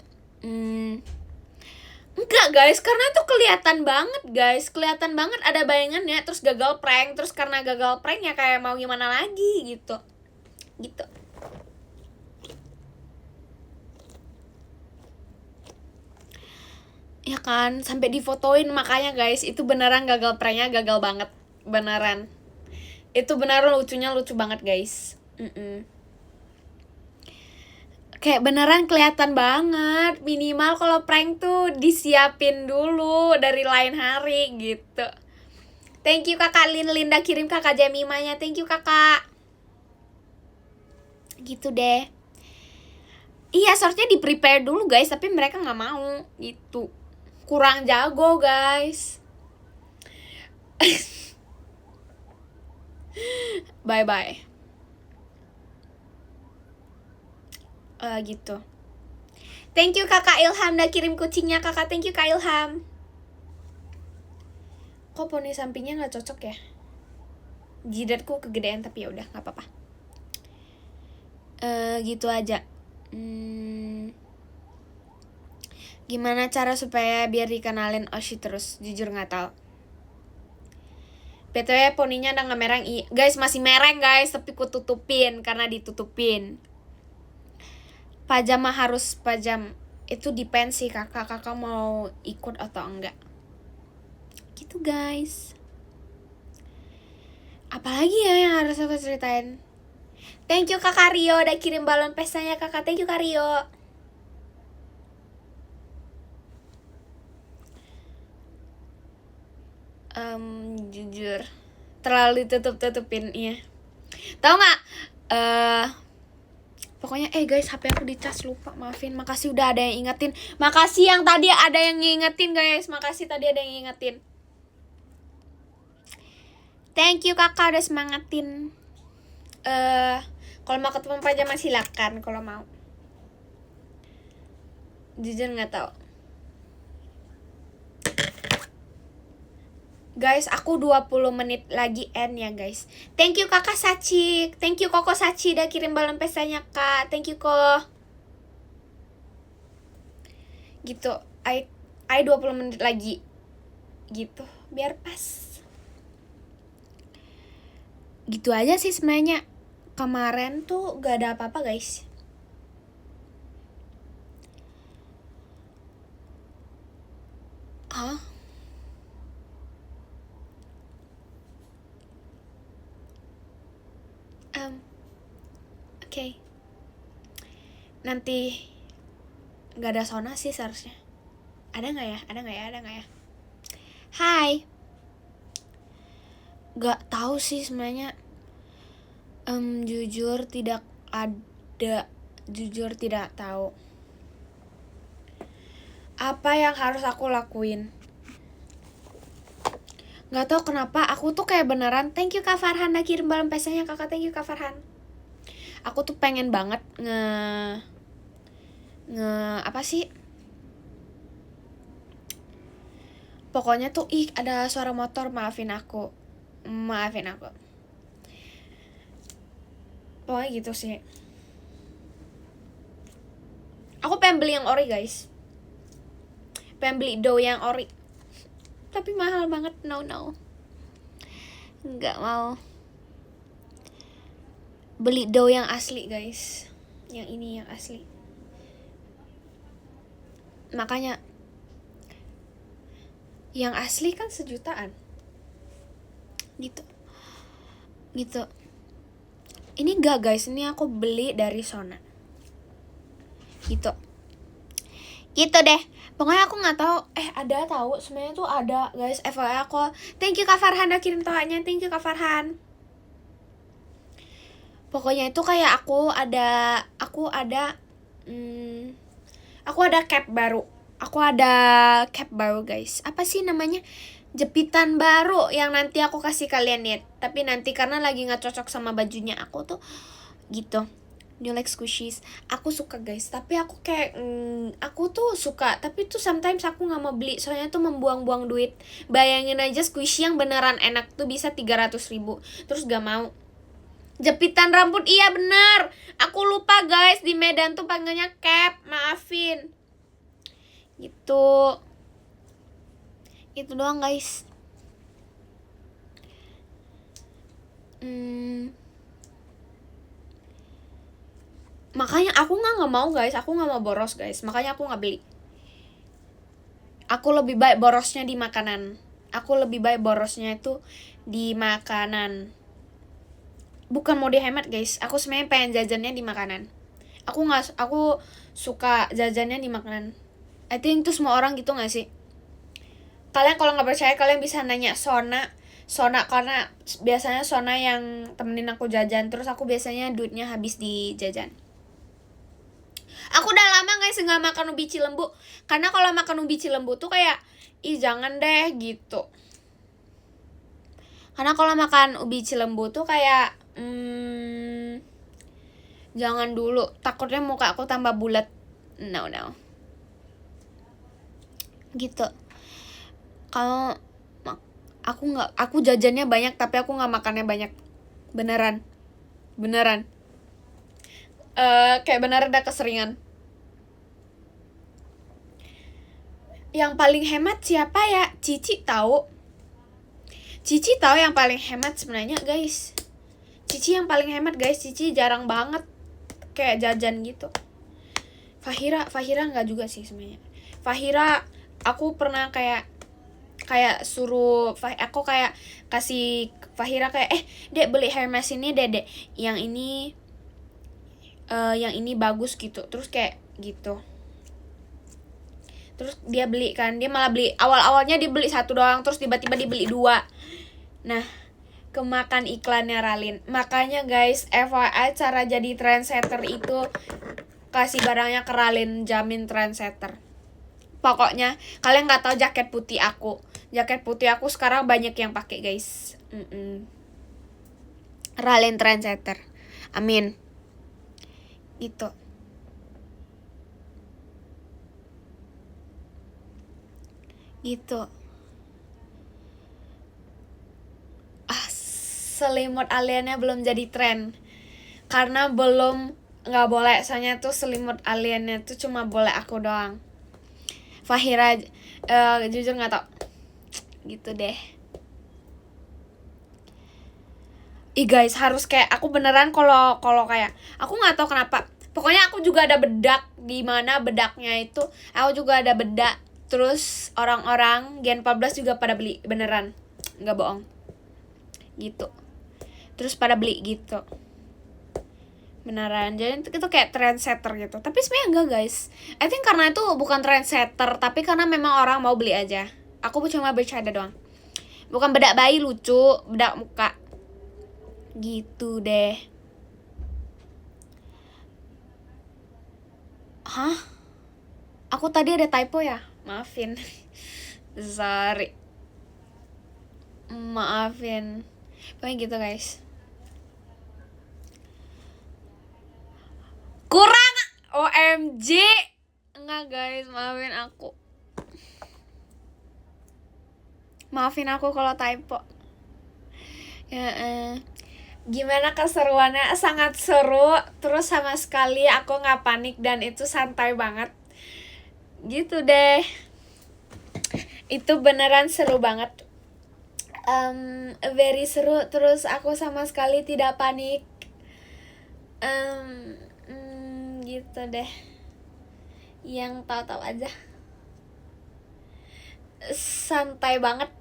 Enggak guys, karena itu kelihatan banget guys. Kelihatan banget ada bayangannya. Terus gagal prank. Terus karena gagal prank ya kayak mau gimana lagi gitu. Gitu. Ya kan, sampai difotoin. Makanya guys, itu beneran gagal pranknya gagal banget. Beneran. Itu beneran lucunya lucu banget guys. Kayak beneran kelihatan banget. Minimal kalau prank tuh disiapin dulu dari lain hari gitu. Thank you kakak Linda kirim kakak Jemimanya. Thank you kakak. Gitu deh. Iya, seharusnya di prepare dulu guys, tapi mereka nggak mau gitu. Kurang jago guys. Bye bye. Gitu. Thank you kakak Ilham udah kirim kucingnya kakak. Thank you kak Ilham. Kok poni sampingnya nggak cocok ya? Jidatku kegedean tapi ya udah nggak apa-apa. Gitu aja. Gimana cara supaya biar dikenalin Oshi terus? Jujur nggak tahu. BTW poninya udah nggak mereng. Guys, masih mereng guys, tapi ku tutupin karena ditutupin. Pajama harus pajam. Itu depends sih kakak mau ikut atau enggak. Gitu guys. Apalagi ya yang harus aku ceritain? Thank you kakak Rio udah kirim balon pestanya kakak. Thank you kak Rio. Jujur terlalu tutupin ya. Tahu nggak? Pokoknya guys, HP aku dicas, lupa, maafin. Makasih udah ada yang ingetin. Makasih yang tadi ada yang ngingetin guys. Makasih tadi ada yang ngingetin. Thank you kakak udah semangatin. Kalau mau ketemu pajama silakan kalau mau. Jujur nggak tahu. Guys, aku 20 menit lagi end ya guys. Thank you kakak Sachi. Thank you Koko Sachi udah kirim balon pestanya kak. Thank you kok. Gitu. Ayo 20 menit lagi gitu biar pas. Gitu aja sih sebenarnya. Kemarin tuh gak ada apa-apa guys. Hah? Oke. Nanti gak ada Sona sih seharusnya. Ada nggak ya? Ada nggak ya? Hai. Gak tahu sih sebenarnya. Jujur tidak ada. Jujur tidak tahu. Apa yang harus aku lakuin? Gak tahu kenapa aku tuh kayak beneran. Thank you Kak Farhan udah kirim balon pesanya kakak. Thank you Kak Farhan. Aku tuh pengen banget apa sih? Pokoknya tuh ada suara motor, maafin aku. Pokoknya gitu sih. Aku pengen beli yang ori guys. Pengen beli dough yang ori. Tapi mahal banget. No. Nggak mau. Beli dough yang asli guys. Yang ini yang asli. Makanya yang asli kan sejutaan. Gitu. Ini enggak guys, ini aku beli dari Sona. Gitu deh. Pokoknya aku nggak tahu. Ada tahu sebenarnya tuh ada guys. FYI aku. Thank you Kak Farhan udah kirim toanya. Thank you Kak Farhan. Pokoknya itu kayak aku ada cap baru. Aku ada cap baru guys. Apa sih namanya? Jepitan baru yang nanti aku kasih kalian lihat. Tapi nanti karena lagi nggak cocok sama bajunya aku tuh gitu. New like squishies. Aku suka guys. Tapi aku kayak aku tuh suka. Tapi tuh sometimes aku nggak mau beli. Soalnya tuh membuang-buang duit. Bayangin aja squishy yang beneran enak tuh bisa 300.000. Terus gak mau. Jepitan rambut, iya bener. Aku lupa guys, di Medan tuh panggilnya cap. Maafin. Gitu. Itu doang guys. Makanya aku nggak mau guys. Aku nggak mau boros guys. Makanya aku nggak beli. Aku lebih baik borosnya di makanan. Itu di makanan. Bukan mau dihemat guys. Aku sebenarnya pengen jajannya di makanan. Aku suka jajannya di makanan. I think itu semua orang gitu gak sih? Kalian kalau nggak percaya kalian bisa nanya Sona karena biasanya Sona yang temenin aku jajan. Terus aku biasanya duitnya habis di jajan. Aku udah lama guys nggak makan ubi cilembu. Karena kalau makan ubi cilembu tuh kayak jangan deh gitu. Karena kalau makan ubi cilembu tuh kayak jangan dulu, takutnya muka aku tambah bulat. No. Gitu. Kalau aku jajannya banyak tapi aku nggak makannya banyak. Beneran. Kayak beneran udah keseringan. Yang paling hemat siapa ya? Cici tahu yang paling hemat sebenarnya guys. Cici yang paling hemat guys. Cici jarang banget kayak jajan gitu. Fahira nggak juga sih sebenarnya. Fahira aku pernah kayak suruh aku kayak kasih Fahira kayak dek beli Hermes ini dek yang ini bagus gitu. Terus kayak gitu. Terus dia beli kan. Dia malah beli. Awalnya dia beli 1 doang. Terus tiba-tiba dia beli 2. Nah, kemakan iklannya Ralin. Makanya guys, FYI cara jadi trendsetter itu kasih barangnya ke Ralin, jamin trendsetter. Pokoknya kalian nggak tahu jaket putih aku sekarang banyak yang pakai guys. Ralin trendsetter, amin. Gitu. Selimut aliennya belum jadi tren karena belum nggak boleh. Soalnya tuh selimut aliennya tuh cuma boleh aku doang. Fahira jujur nggak tau gitu deh. Ih guys, harus kayak aku beneran kalau kayak aku nggak tahu kenapa. Pokoknya aku juga ada bedak, di mana bedaknya itu aku juga ada bedak. Terus orang-orang Gen 14 juga pada beli beneran, nggak bohong gitu. Terus pada beli gitu beneran. Jadi itu kayak trendsetter gitu. Tapi sebenarnya enggak guys. I think karena itu bukan trendsetter, tapi karena memang orang mau beli aja. Aku cuma bercanda doang. Bukan bedak bayi lucu, bedak muka. Gitu deh. Hah? Aku tadi ada typo ya? Maafin. Sorry. Maafin. Pokoknya gitu guys. Kurang OMG. Enggak guys, maafin aku. Maafin aku kalau typo. Ya, gimana keseruannya? Sangat seru. Terus sama sekali aku gak panik dan itu santai banget. Gitu deh. Itu beneran seru banget. Very seru. Terus aku sama sekali tidak panik. Gitu deh. Yang tahu-tahu aja. Santai banget.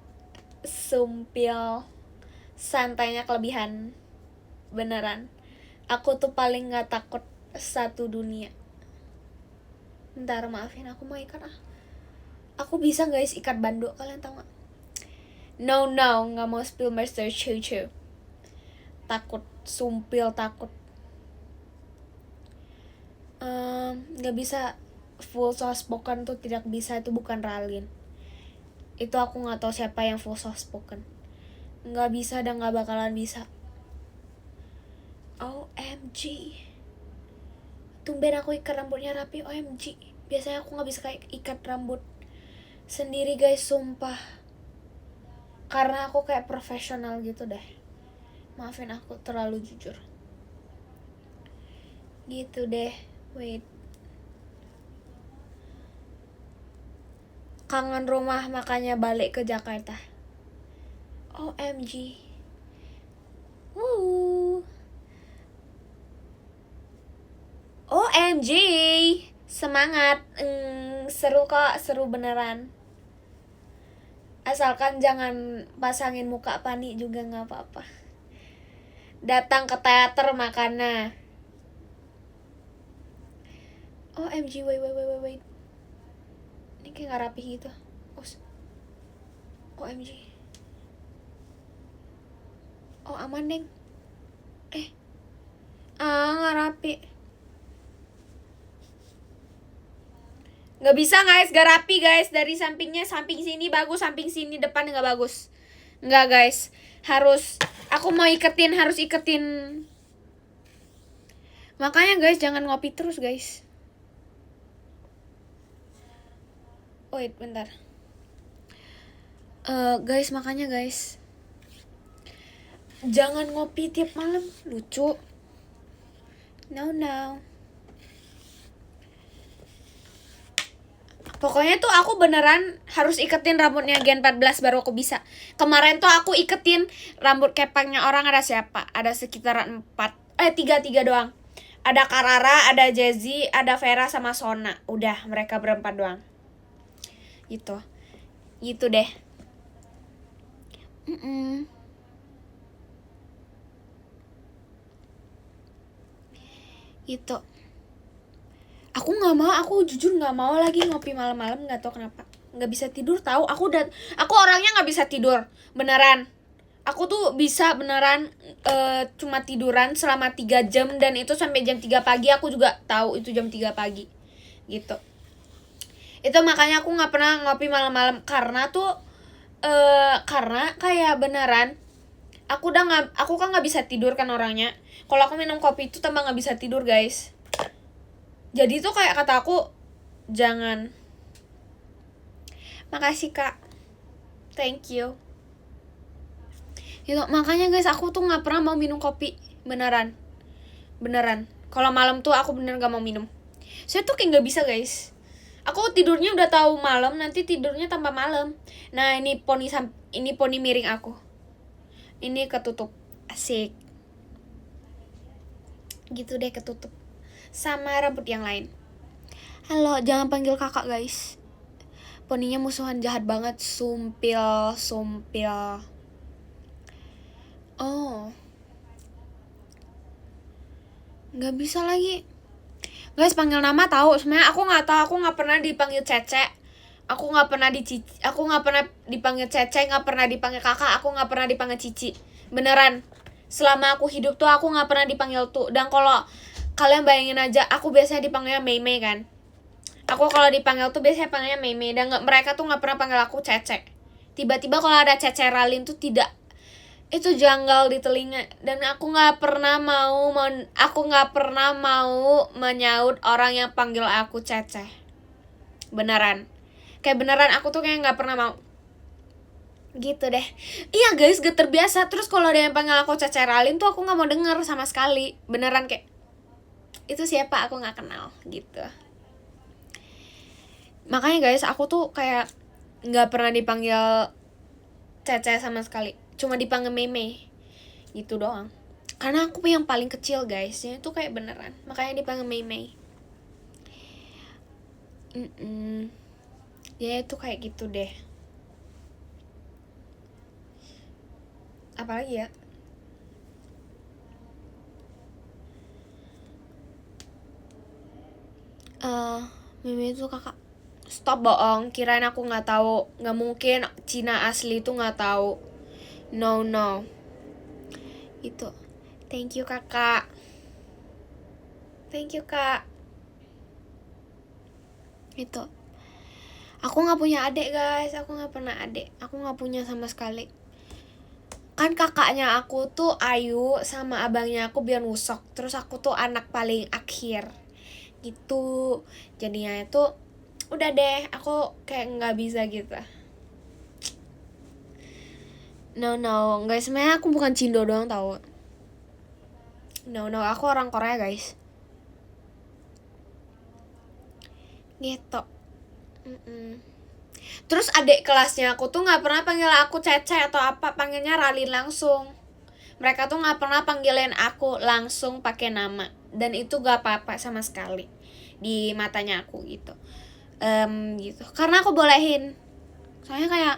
Sumpil. Santainya kelebihan. Beneran. Aku tuh paling gak takut satu dunia. Bentar, maafin aku mau ikat Aku bisa guys ikat bando, kalian tahu gak? No, gak mau spill Master Chuchu. Takut, sumpil takut. Gak bisa full soft spoken tuh, tidak bisa, itu bukan Ralin. Itu aku gak tahu siapa yang full soft spoken. Gak bisa dan gak bakalan bisa. OMG. Tumben aku ikat rambutnya rapi, OMG. Biasanya aku gak bisa kayak ikat rambut sendiri guys, sumpah. Karena aku kayak profesional gitu deh. Maafin aku terlalu jujur. Gitu deh. Wait. Kangen rumah makanya balik ke Jakarta. OMG. OMG. Semangat. Seru kok, seru beneran. Asalkan jangan pasangin muka panik juga gak apa-apa. Datang ke teater makanya. OMG, wait. Ini kayak gak rapi gitu. OMG. Oh aman deng. Gak rapi. Gak bisa guys, gak rapi guys. Dari sampingnya, samping sini bagus, samping sini depan gak bagus. Enggak guys, harus, aku mau iketin, harus iketin. Makanya guys, jangan ngopi terus guys. Wait, bentar. Guys, makanya guys, jangan ngopi tiap malam, lucu. No. Pokoknya tuh aku beneran harus iketin rambutnya Gen 14 baru aku bisa. Kemarin tuh aku iketin rambut kepangnya orang, ada siapa? Ada sekitar 3 doang. Ada Karara, ada Jazzy, ada Vera sama Sona. Udah, mereka berempat doang. Gitu deh. Gitu. Aku jujur nggak mau lagi ngopi malam-malam, nggak tahu kenapa. Nggak bisa tidur tahu. Aku orangnya nggak bisa tidur beneran. Aku tuh bisa beneran cuma tiduran selama 3 jam dan itu sampai jam 3 pagi. Aku juga tahu itu jam 3 pagi gitu. Itu makanya aku nggak pernah ngopi malam-malam, karena tuh karena kayak beneran aku kan nggak bisa tidur kan orangnya. Kalau aku minum kopi itu tambah nggak bisa tidur guys. Jadi tuh kayak kata aku, jangan. Makasih kak, thank you. Gitu, makanya guys aku tuh nggak pernah mau minum kopi beneran. Kalau malam tuh aku bener nggak mau minum. Saya tuh kayak nggak bisa guys. Aku tidurnya udah tahu malam, nanti tidurnya tambah malam. Nah, ini poni miring aku. Ini ketutup. Asik. Gitu deh, ketutup. Sama rambut yang lain. Halo, jangan panggil kakak guys. Poninya musuhan jahat banget. Sumpil. Oh, nggak bisa lagi. Guys, panggil nama tahu. Sebenarnya aku nggak tahu. Aku nggak pernah dipanggil Cece. Aku nggak pernah dipanggil Cece. Nggak pernah dipanggil kakak. Aku nggak pernah dipanggil Cici. Beneran. Selama aku hidup tuh aku nggak pernah dipanggil tuh. Dan kalau kalian bayangin aja, aku biasanya dipanggilnya Mei kan. Aku kalau dipanggil tuh biasanya panggilnya Mei. Dan mereka tuh nggak pernah panggil aku Cece. Tiba-tiba kalau ada Cece Ralin tuh tidak, itu janggal di telinga. Dan aku nggak pernah mau menyaut orang yang panggil aku Cece. Beneran, kayak beneran aku tuh kayak nggak pernah mau gitu deh. Iya guys, gak terbiasa. Terus kalau ada yang panggil aku Cece Ralin tuh aku nggak mau denger sama sekali. Beneran kayak, itu siapa, aku nggak kenal gitu. Makanya guys, aku tuh kayak nggak pernah dipanggil Cece sama sekali, cuma dipanggil Meme gitu doang. Karena aku yang paling kecil guys, itu kayak beneran, makanya dipanggil Meme. Ya itu kayak gitu deh. Apalagi ya? Meme itu kakak. Stop bohong, kirain aku nggak tahu. Nggak mungkin Cina asli itu nggak tahu. No. Itu. Thank you kakak. Thank you kak. Itu. Aku nggak punya adik guys. Aku nggak pernah adik. Aku nggak punya sama sekali. Kan kakaknya aku tuh Ayu sama abangnya aku Bion Wusok. Terus aku tuh anak paling akhir. Gitu. Jadinya itu udah deh, aku kayak nggak bisa gitu. No, guys, sebenarnya aku bukan Cindo doang tau. No, aku orang Korea guys. Gitu. Terus adik kelasnya aku tuh nggak pernah panggil aku Cece atau apa, panggilnya Ralin langsung. Mereka tuh nggak pernah panggilin aku langsung pakai nama, dan itu gak apa-apa sama sekali di matanya aku gitu. Gitu. Karena aku bolehin. Soalnya kayak,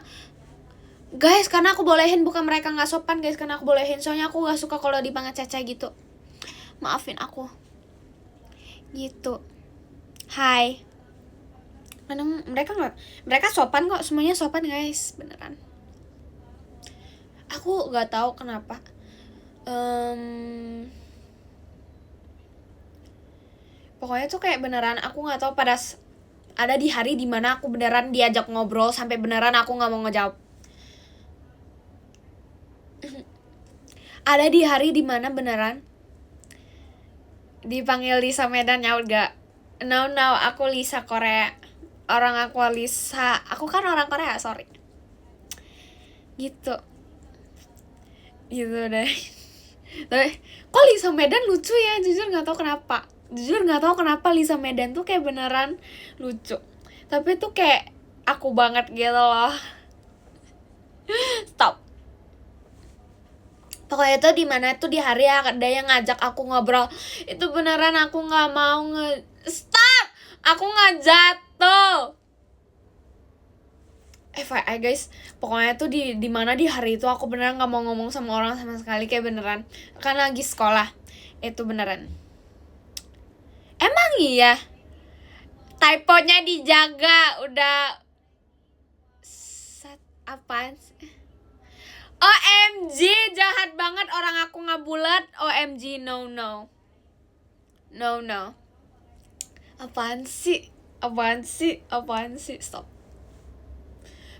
guys, karena aku bolehin, bukan mereka nggak sopan guys, karena aku bolehin. Soalnya aku nggak suka kalau dipanggil Cece gitu. Maafin aku. Gitu. Hai. Mereka sopan kok, semuanya sopan guys, beneran. Aku nggak tahu kenapa. Pokoknya tuh kayak beneran aku nggak tahu, pada ada di hari dimana aku beneran diajak ngobrol sampai beneran aku nggak mau ngejawab. Ada di hari dimana beneran dipanggil Lisa Medan, nyaut gak? No, aku Lisa Korea. Aku kan orang Korea, sorry. Gitu deh. Tapi kok Lisa Medan lucu ya, jujur nggak tahu kenapa Lisa Medan tuh kayak beneran lucu, tapi tuh kayak aku banget gitu loh. Stop. Pokoknya tuh dimana tuh di hari ada yang ngajak aku ngobrol, itu beneran aku nggak mau stop, aku nggak jatuh. FYI guys, pokoknya tuh di mana di hari itu aku beneran nggak mau ngomong sama orang sama sekali, kayak beneran kan lagi sekolah. Itu beneran. Emang iya, typonya dijaga udah. Apaan sih? OMG, jahat banget orang aku nggak bulat. OMG, no. Apaan sih? Stop.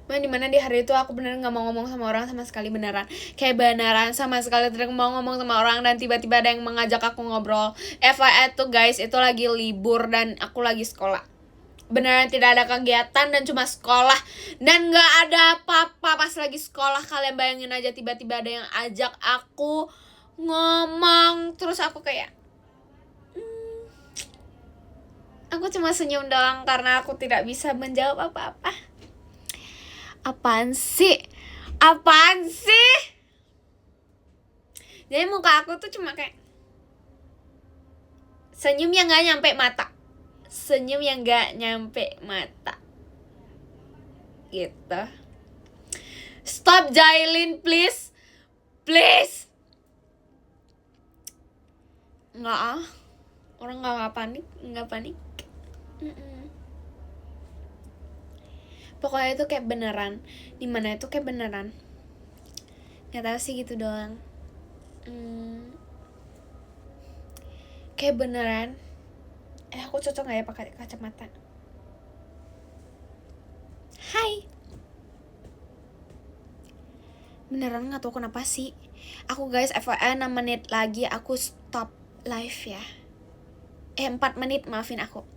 Dimana di hari itu aku beneran gak mau ngomong sama orang sama sekali, beneran. Kayak beneran sama sekali tidak mau ngomong sama orang, dan tiba-tiba ada yang mengajak aku ngobrol. FYI tuh guys, itu lagi libur dan aku lagi sekolah. Beneran tidak ada kegiatan dan cuma sekolah. Dan gak ada apa-apa pas lagi sekolah. Kalian bayangin aja, tiba-tiba ada yang ajak aku ngomong. Terus aku kayak Aku cuma senyum doang karena aku tidak bisa menjawab apa-apa. Apaan sih? Apaan sih? Jadi muka aku tuh cuma kayak senyum yang gak nyampe mata. Senyum yang gak nyampe mata. Gitu. Stop Jailin, please. Please. Nggak ah. Orang gak panik. Nggak panik. Pokoknya itu kayak beneran. Dimana itu kayak beneran. Gak tahu sih gitu doang. Kayak beneran. Aku cocok gak ya pakai kacamata? Hai. Beneran gak tahu kenapa sih. Aku guys, FYI 6 menit lagi aku stop live ya. 4 menit, maafin aku.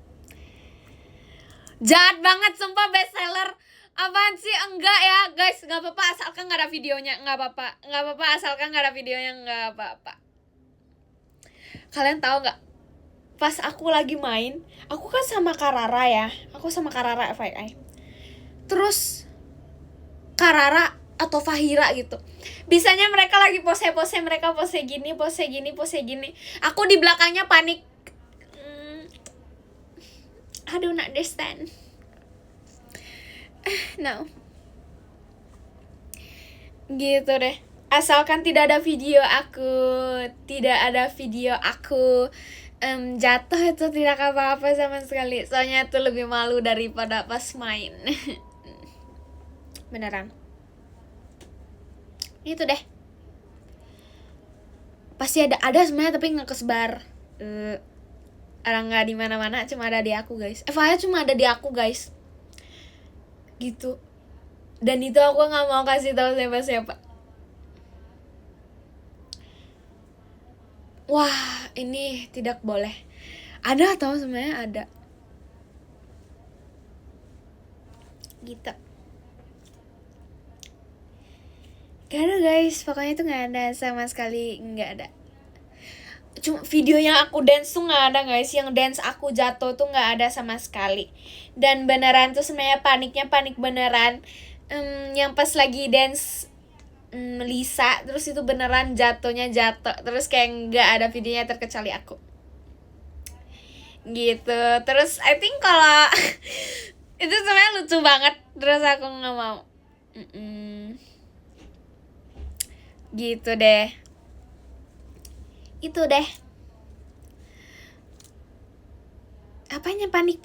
Jahat banget sumpah bestseller. Apaan sih? Enggak ya guys, gak apa-apa asalkan gak ada videonya. Gak apa-apa asalkan gak ada videonya. Gak apa-apa. Kalian tahu gak? Pas aku lagi main, aku kan sama Karara ya. Aku sama Karara FYI. Terus Karara atau Fahira gitu. Bisanya mereka lagi pose-pose, mereka pose gini. Aku di belakangnya panik. I don't understand. No. Gitu deh. Asalkan tidak ada video aku jatuh itu tidak apa-apa sama sekali. Soalnya itu lebih malu daripada pas main. Beneran. Itu deh. Pasti ada sebenarnya tapi nggak kesebar. Orang nggak di mana-mana, cuma ada di aku guys. FYI cuma ada di aku guys. Gitu. Dan itu aku nggak mau kasih tahu siapa-siapa. Wah, ini tidak boleh. Ada atau sebenarnya ada. Gitu. Gak ada guys, pokoknya itu gak ada sama sekali, gak ada. Cuma video yang aku dance tuh gak ada guys. Yang dance aku jatuh tuh gak ada sama sekali. Dan beneran tuh sebenarnya paniknya panik beneran. Yang pas lagi dance Lisa, terus itu beneran jatuh. Terus kayak gak ada videonya terkecuali aku. Gitu. Terus I think kalau itu sebenarnya lucu banget. Terus aku gak mau. Gitu deh. Itu deh. Apanya panik?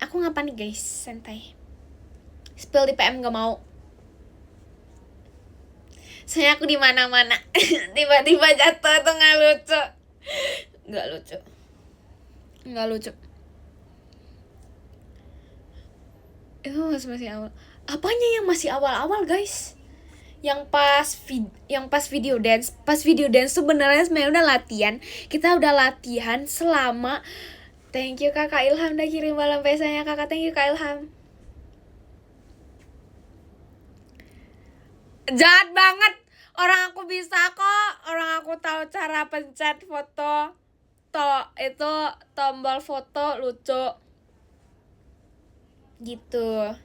Aku gak panik guys, santai. Spill di PM gak mau. Soalnya aku di mana-mana. Tiba-tiba jatuh tuh gak lucu. Gak lucu. Itu masih awal. Apanya yang masih awal-awal guys? Yang pas video dance. Pas video dance tuh beneran sebenarnya udah latihan. Kita udah latihan selama. Thank you Kakak Ilham udah kirim balon pesanya. Kakak thank you Kak Ilham. Jahat banget. Orang aku bisa kok. Orang aku tahu cara pencet foto. Itu tombol foto lucu. Gitu.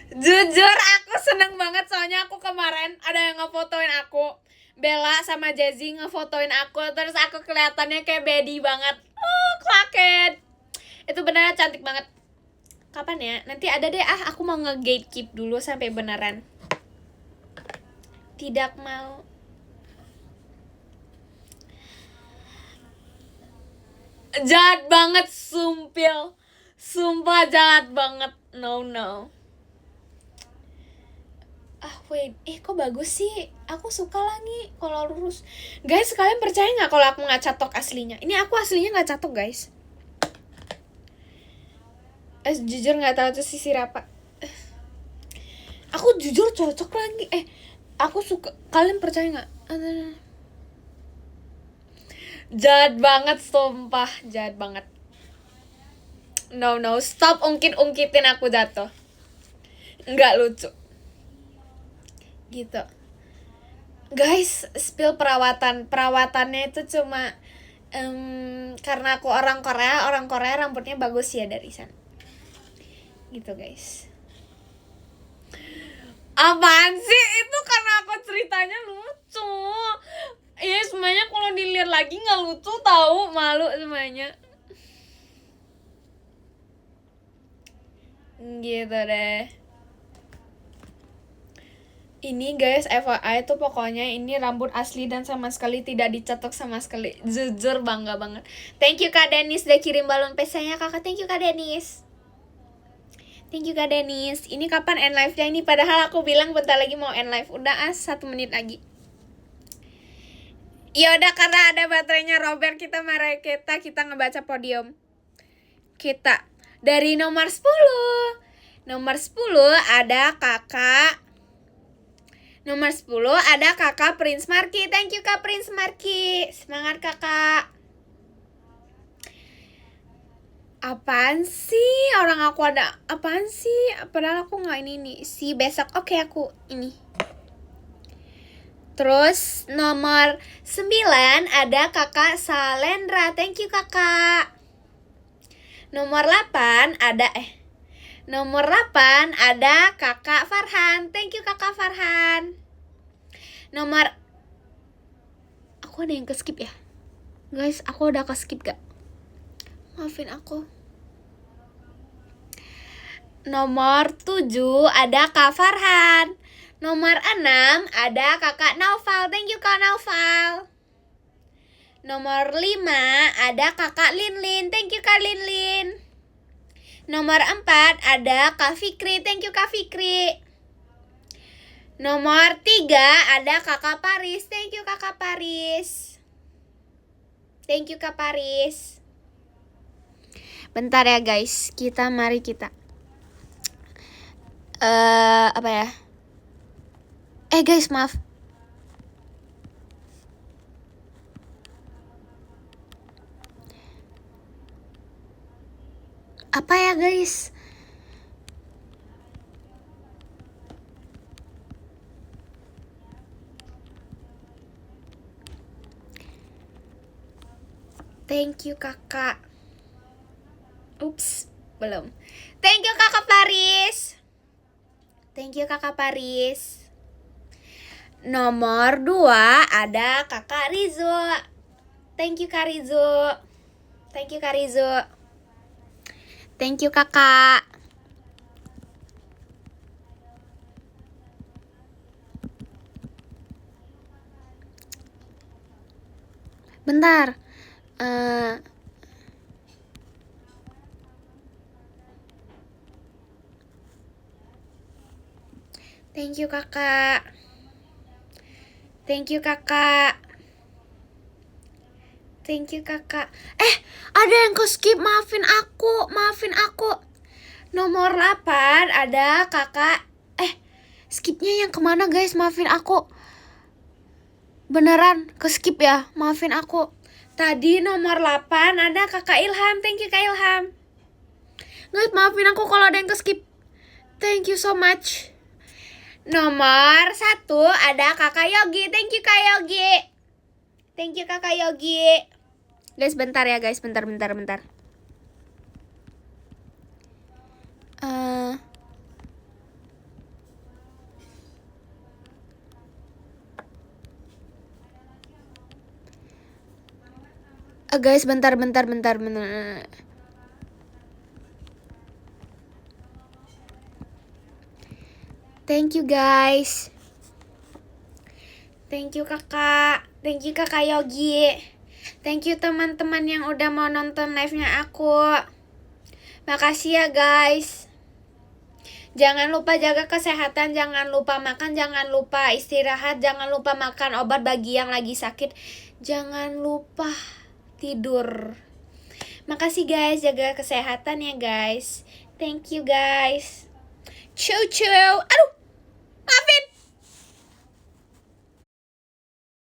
Jujur aku seneng banget soalnya aku kemarin ada yang ngefotoin aku. Bella sama Jazzy ngefotoin aku. Terus aku kelihatannya kayak baby banget. Kaget. Itu beneran cantik banget. Kapan ya? Nanti ada deh. Aku mau nge-gatekeep dulu sampai beneran. Tidak mau. Jahat banget, sumpil. Sumpah jahat banget. No. Wait. Kok bagus sih? Aku suka lagi kalau lurus. Guys, kalian percaya gak kalau aku gak catok aslinya? Ini aku aslinya gak catok, guys. Jujur gak tahu tuh sisir apa. Aku jujur cocok lagi. Aku suka. Kalian percaya gak? Jahat banget, sumpah. Jahat banget. No. Stop ungkit-ungkitin aku jatuh. Nggak lucu. Gitu. Guys, spill perawatannya itu cuma Karena aku orang Korea rambutnya bagus ya dari sana. Gitu guys. Apaan sih? Itu karena aku ceritanya lucu. Ya semuanya kalau dilihat lagi nggak lucu tahu, malu semuanya. Gitu deh. Ini guys, FYI tuh pokoknya ini rambut asli dan sama sekali tidak dicetok sama sekali. Jujur bangga banget. Thank you Kak Denis udah kirim balon pesanya kakak. Thank you Kak Denis. Thank you Kak Denis. Ini kapan end live-nya ini? Padahal aku bilang bentar lagi mau end live. Udah 1 menit lagi. Ya udah, karena ada baterainya Robert, kita ngebaca podium. Kita dari nomor 10. Nomor 10 ada kakak. Nomor 10 ada kakak Prince Marky. Thank you Kak Prince Marky. Semangat kakak. Apaan sih? Orang aku ada. Apaan sih? Padahal aku gak ini nih. Si besok. Oke, aku ini. Terus nomor 9 ada kakak Salendra. Thank you kakak. Nomor 8 ada Nomor 8 ada kakak Farhan. Thank you kakak Farhan. Nomor, aku ada yang ke-skip ya? Guys, aku udah ke-skip gak? Maafin aku. Nomor 7 ada kak Farhan. Nomor 6 ada kakak Naufal. Thank you kak Naufal. Nomor 5 ada kakak Linlin. Thank you kak Linlin. Nomor 4 ada Kak Fikri. Thank you Kak Fikri. Nomor 3 ada Kakak Paris. Thank you Kakak Paris. Thank you Kak Paris. Bentar ya guys. Mari kita apa ya? Guys, maaf. Apa ya guys? Thank you kakak. Ups, belum. Thank you kakak Paris. Thank you kakak Paris. Nomor 2 ada kakak Rizo. Thank you kak Rizo. Thank you kak Rizo. Thank you kakak. Bentar. Thank you kakak. Thank you kakak. Thank you kakak. Ada yang ke-skip, maafin aku. Nomor 8 ada kakak. Skipnya yang kemana guys? Maafin aku. Beneran ke-skip ya, maafin aku. Tadi nomor 8 ada kakak Ilham. Thank you kak Ilham. Guys, maafin aku kalau ada yang ke-skip. Thank you so much. Nomor 1 ada kakak Yogi. Thank you kak Yogi. Thank you kakak Yogi. Guys, bentar ya guys, bentar. Guys, bentar. Thank you guys. Thank you kakak. Thank you kakak Yogi. Thank you teman-teman yang udah mau nonton live-nya aku. Makasih ya guys. Jangan lupa jaga kesehatan, jangan lupa makan, jangan lupa istirahat, jangan lupa makan obat bagi yang lagi sakit. Jangan lupa tidur. Makasih guys, jaga kesehatan ya guys. Thank you guys. Ciao. Aduh, maafin.